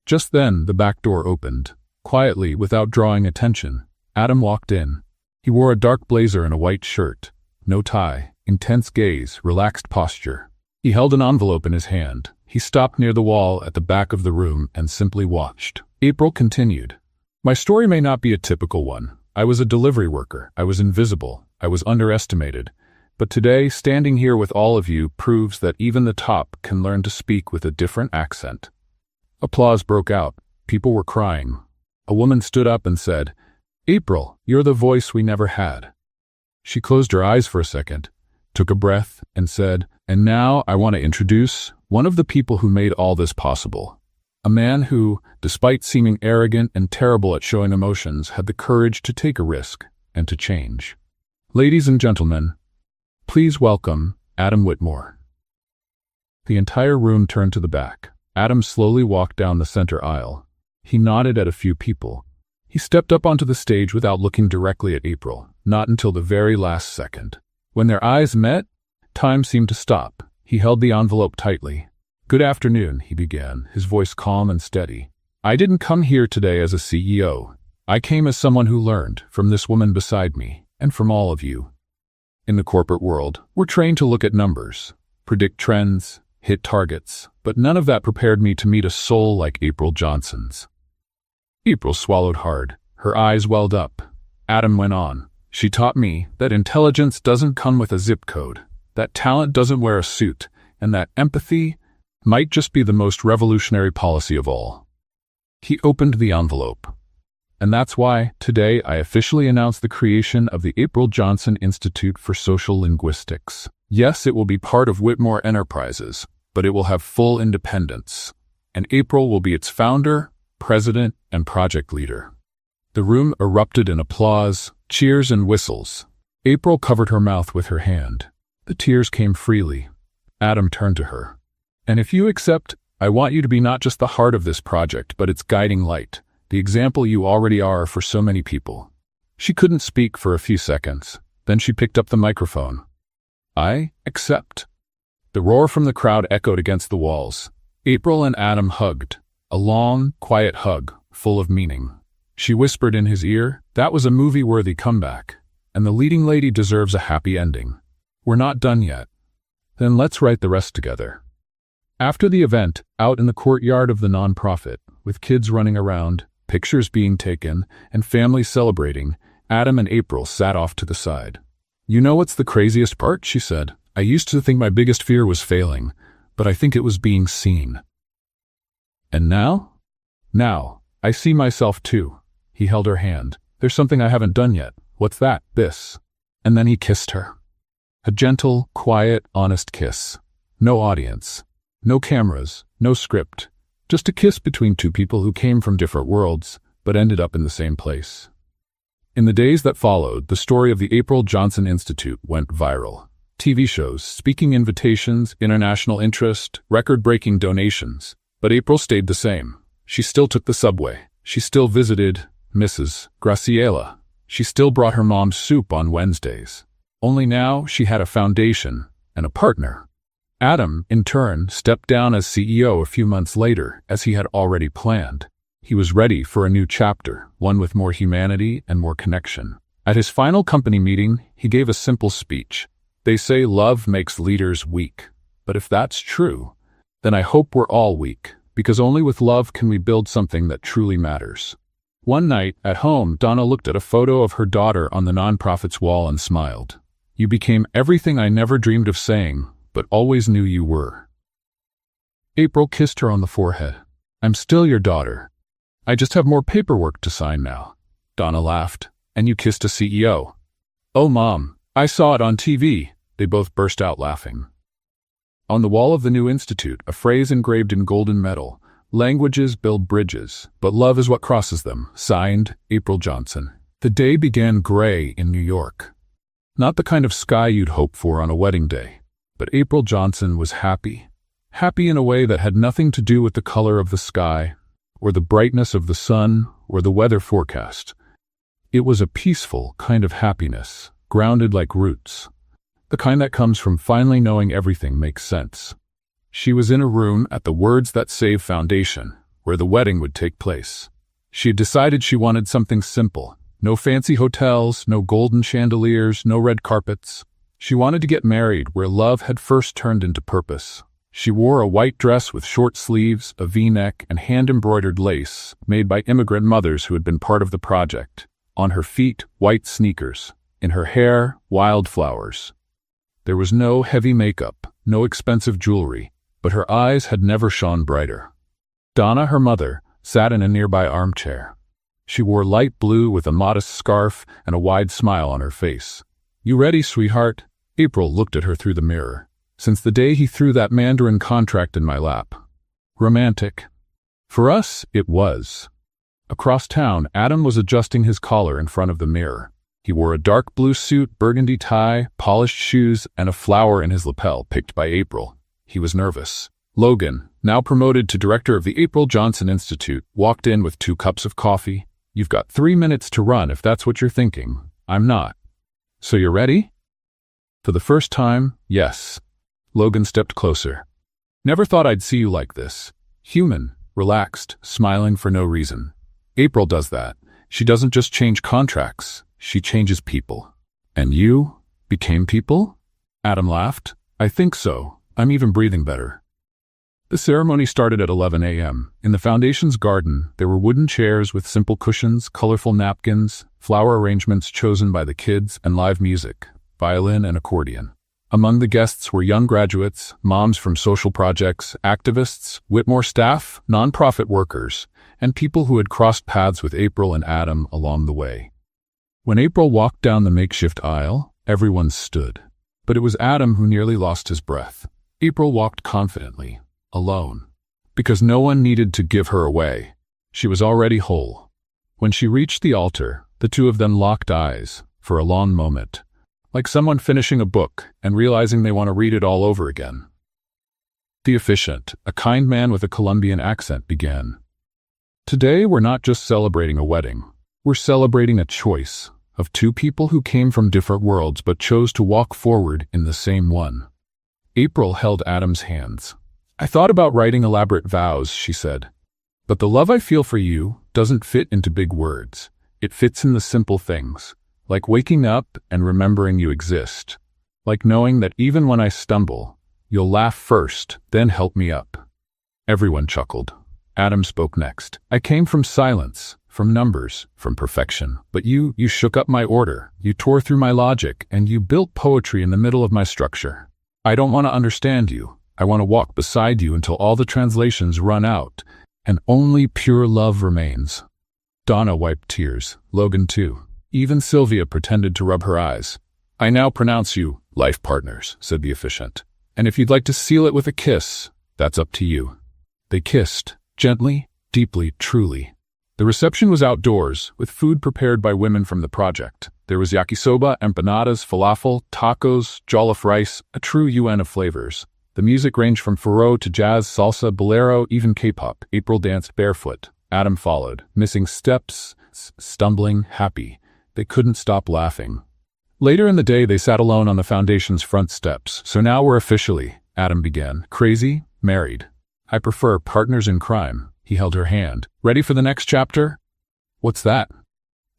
Just then, the back door opened. Quietly, without drawing attention, Adam walked in. He wore a dark blazer and a white shirt. No tie, intense gaze, relaxed posture. He held an envelope in his hand. He stopped near the wall at the back of the room and simply watched. April continued. My story may not be a typical one. I was a delivery worker. I was invisible. I was underestimated. But today, standing here with all of you proves that even the top can learn to speak with a different accent. Applause broke out. People were crying. A woman stood up and said, April, you're the voice we never had. She closed her eyes for a second, took a breath, and said, and now I want to introduce one of the people who made all this possible. A man who, despite seeming arrogant and terrible at showing emotions, had the courage to take a risk and to change. Ladies and gentlemen, Please welcome Adam Whitmore." The entire room turned to the back. Adam slowly walked down the center aisle. He nodded at a few people. He stepped up onto the stage without looking directly at April, not until the very last second. When their eyes met, time seemed to stop. He held the envelope tightly. "Good afternoon," he began, his voice calm and steady. "I didn't come here today as a CEO. I came as someone who learned from this woman beside me, and from all of you. In the corporate world, we're trained to look at numbers, predict trends, hit targets, but none of that prepared me to meet a soul like April Johnson's." April swallowed hard. Her eyes welled up. Adam went on. "She taught me that intelligence doesn't come with a zip code, that talent doesn't wear a suit, and that empathy might just be the most revolutionary policy of all." He opened the envelope. "And that's why, today, I officially announce the creation of the April Johnson Institute for Social Linguistics. Yes, it will be part of Whitmore Enterprises, but it will have full independence. And April will be its founder, president, and project leader." The room erupted in applause, cheers, and whistles. April covered her mouth with her hand. The tears came freely. Adam turned to her. "And if you accept, I want you to be not just the heart of this project, but its guiding light, the example you already are for so many people." She couldn't speak for a few seconds. Then she picked up the microphone. "I accept." The roar from the crowd echoed against the walls. April and Adam hugged. A long, quiet hug, full of meaning. She whispered in his ear, "That was a movie-worthy comeback, and the leading lady deserves a happy ending. We're not done yet. Then let's write the rest together." After the event, out in the courtyard of the nonprofit, with kids running around, pictures being taken, and families celebrating, Adam and April sat off to the side. "You know what's the craziest part?" she said. "I used to think my biggest fear was failing, but I think it was being seen. And now? Now, I see myself too." He held her hand. "There's something I haven't done yet." "What's that?" "This." And then he kissed her. A gentle, quiet, honest kiss. No audience. No cameras, no script, just a kiss between two people who came from different worlds, but ended up in the same place. In the days that followed, the story of the April Johnson Institute went viral. TV shows, speaking invitations, international interest, record-breaking donations. But April stayed the same. She still took the subway. She still visited Mrs. Graciela. She still brought her mom soup on Wednesdays. Only now she had a foundation and a partner. Adam, in turn, stepped down as CEO a few months later, as he had already planned. He was ready for a new chapter, one with more humanity and more connection. At his final company meeting, he gave a simple speech. "They say love makes leaders weak. But if that's true, then I hope we're all weak, because only with love can we build something that truly matters." One night, at home, Donna looked at a photo of her daughter on the nonprofit's wall and smiled. "You became everything I never dreamed of saying, but always knew you were." April kissed her on the forehead. "I'm still your daughter. I just have more paperwork to sign now." Donna laughed. "And you kissed a CEO." "Oh, Mom, I saw it on TV." They both burst out laughing. On the wall of the new institute, a phrase engraved in golden metal: "Languages build bridges, but love is what crosses them." Signed, April Johnson. The day began gray in New York. Not the kind of sky you'd hope for on a wedding day. But April Johnson was happy. Happy in a way that had nothing to do with the color of the sky, or the brightness of the sun, or the weather forecast. It was a peaceful kind of happiness, grounded like roots. The kind that comes from finally knowing everything makes sense. She was in a room at the Words That Save Foundation, where the wedding would take place. She had decided she wanted something simple. No fancy hotels, no golden chandeliers, no red carpets. She wanted to get married where love had first turned into purpose. She wore a white dress with short sleeves, a V-neck, and hand-embroidered lace made by immigrant mothers who had been part of the project. On her feet, white sneakers. In her hair, wildflowers. There was no heavy makeup, no expensive jewelry, but her eyes had never shone brighter. Donna, her mother, sat in a nearby armchair. She wore light blue with a modest scarf and a wide smile on her face. "You ready, sweetheart?" April looked at her through the mirror. "Since the day he threw that Mandarin contract in my lap." Romantic. For us, it was. Across town, Adam was adjusting his collar in front of the mirror. He wore a dark blue suit, burgundy tie, polished shoes, and a flower in his lapel picked by April. He was nervous. Logan, now promoted to director of the April Johnson Institute, walked in with 2 cups of coffee. "You've got 3 minutes to run if that's what you're thinking. I'm not." "So you're ready?" For the first time, yes. Logan stepped closer. "Never thought I'd see you like this. Human, relaxed, smiling for no reason. April does that. She doesn't just change contracts, she changes people." "And you became people?" Adam laughed. "I think so. I'm even breathing better." The ceremony started at 11 a.m. In the Foundation's garden, there were wooden chairs with simple cushions, colorful napkins, flower arrangements chosen by the kids, and live music, violin and accordion. Among the guests were young graduates, moms from social projects, activists, Whitmore staff, nonprofit workers, and people who had crossed paths with April and Adam along the way. When April walked down the makeshift aisle, everyone stood. But it was Adam who nearly lost his breath. April walked confidently, alone, because no one needed to give her away. She was already whole. When she reached the altar, the 2 of them locked eyes for a long moment, like someone finishing a book and realizing they want to read it all over again. The officiant, a kind man with a Colombian accent, began. "Today we're not just celebrating a wedding. We're celebrating a choice of 2 people who came from different worlds but chose to walk forward in the same one." April held Adam's hands. "I thought about writing elaborate vows," she said. "But the love I feel for you doesn't fit into big words. It fits in the simple things, like waking up and remembering you exist, like knowing that even when I stumble, you'll laugh first, then help me up." Everyone chuckled. Adam spoke next. "I came from silence, from numbers, from perfection. But you shook up my order, you tore through my logic, and you built poetry in the middle of my structure. I don't want to understand you. I want to walk beside you until all the translations run out, and only pure love remains." Donna wiped tears, Logan too. Even Sylvia pretended to rub her eyes. "I now pronounce you life partners," said the officiant. "And if you'd like to seal it with a kiss, that's up to you." They kissed, gently, deeply, truly. The reception was outdoors, with food prepared by women from the project. There was yakisoba, empanadas, falafel, tacos, jollof rice, a true UN of flavors. The music ranged from Faro to jazz, salsa, bolero, even K-pop. April danced barefoot. Adam followed, missing steps, stumbling, happy. They couldn't stop laughing. Later in the day, they sat alone on the Foundation's front steps. "So now we're officially," Adam began, "crazy, married. I prefer partners in crime." He held her hand. "Ready for the next chapter?" "What's that?"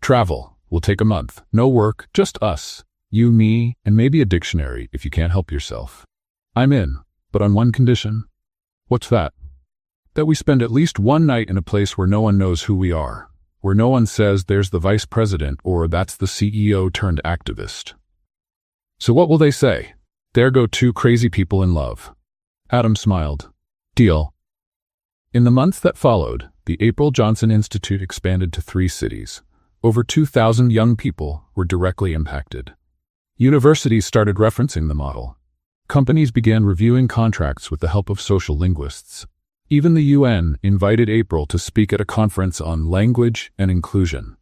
"Travel. We'll take a month. No work, just us. You, me, and maybe a dictionary if you can't help yourself." "I'm in. But on one condition." "What's that?" "That we spend at least one night in a place where no one knows who we are, where no one says there's the vice president or that's the CEO turned activist." "So what will they say? There go 2 crazy people in love." Adam smiled. "Deal." In the months that followed, the April Johnson Institute expanded to 3 cities. Over 2,000 young people were directly impacted. Universities started referencing the model. Companies began reviewing contracts with the help of social linguists. Even the UN invited April to speak at a conference on language and inclusion.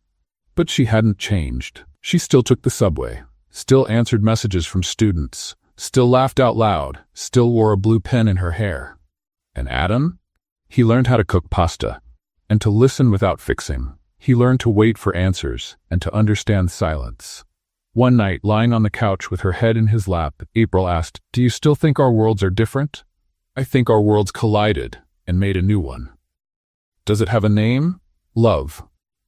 But she hadn't changed. She still took the subway, still answered messages from students, still laughed out loud, still wore a blue pen in her hair. And Adam? He learned how to cook pasta, and to listen without fixing. He learned to wait for answers and to understand silence. One night, lying on the couch with her head in his lap, April asked, "Do you still think our worlds are different?" "I think our worlds collided and made a new one." "Does it have a name?" "Love."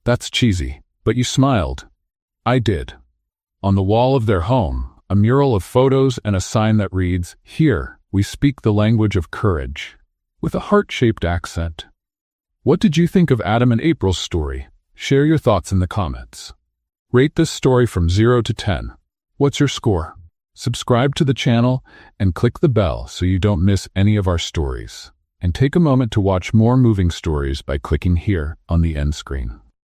"That's cheesy, but you smiled." "I did." On the wall of their home, a mural of photos and a sign that reads, "Here, we speak the language of courage," with a heart-shaped accent. What did you think of Adam and April's story? Share your thoughts in the comments. Rate this story from 0 to 10. What's your score? Subscribe to the channel and click the bell so you don't miss any of our stories. And take a moment to watch more moving stories by clicking here on the end screen.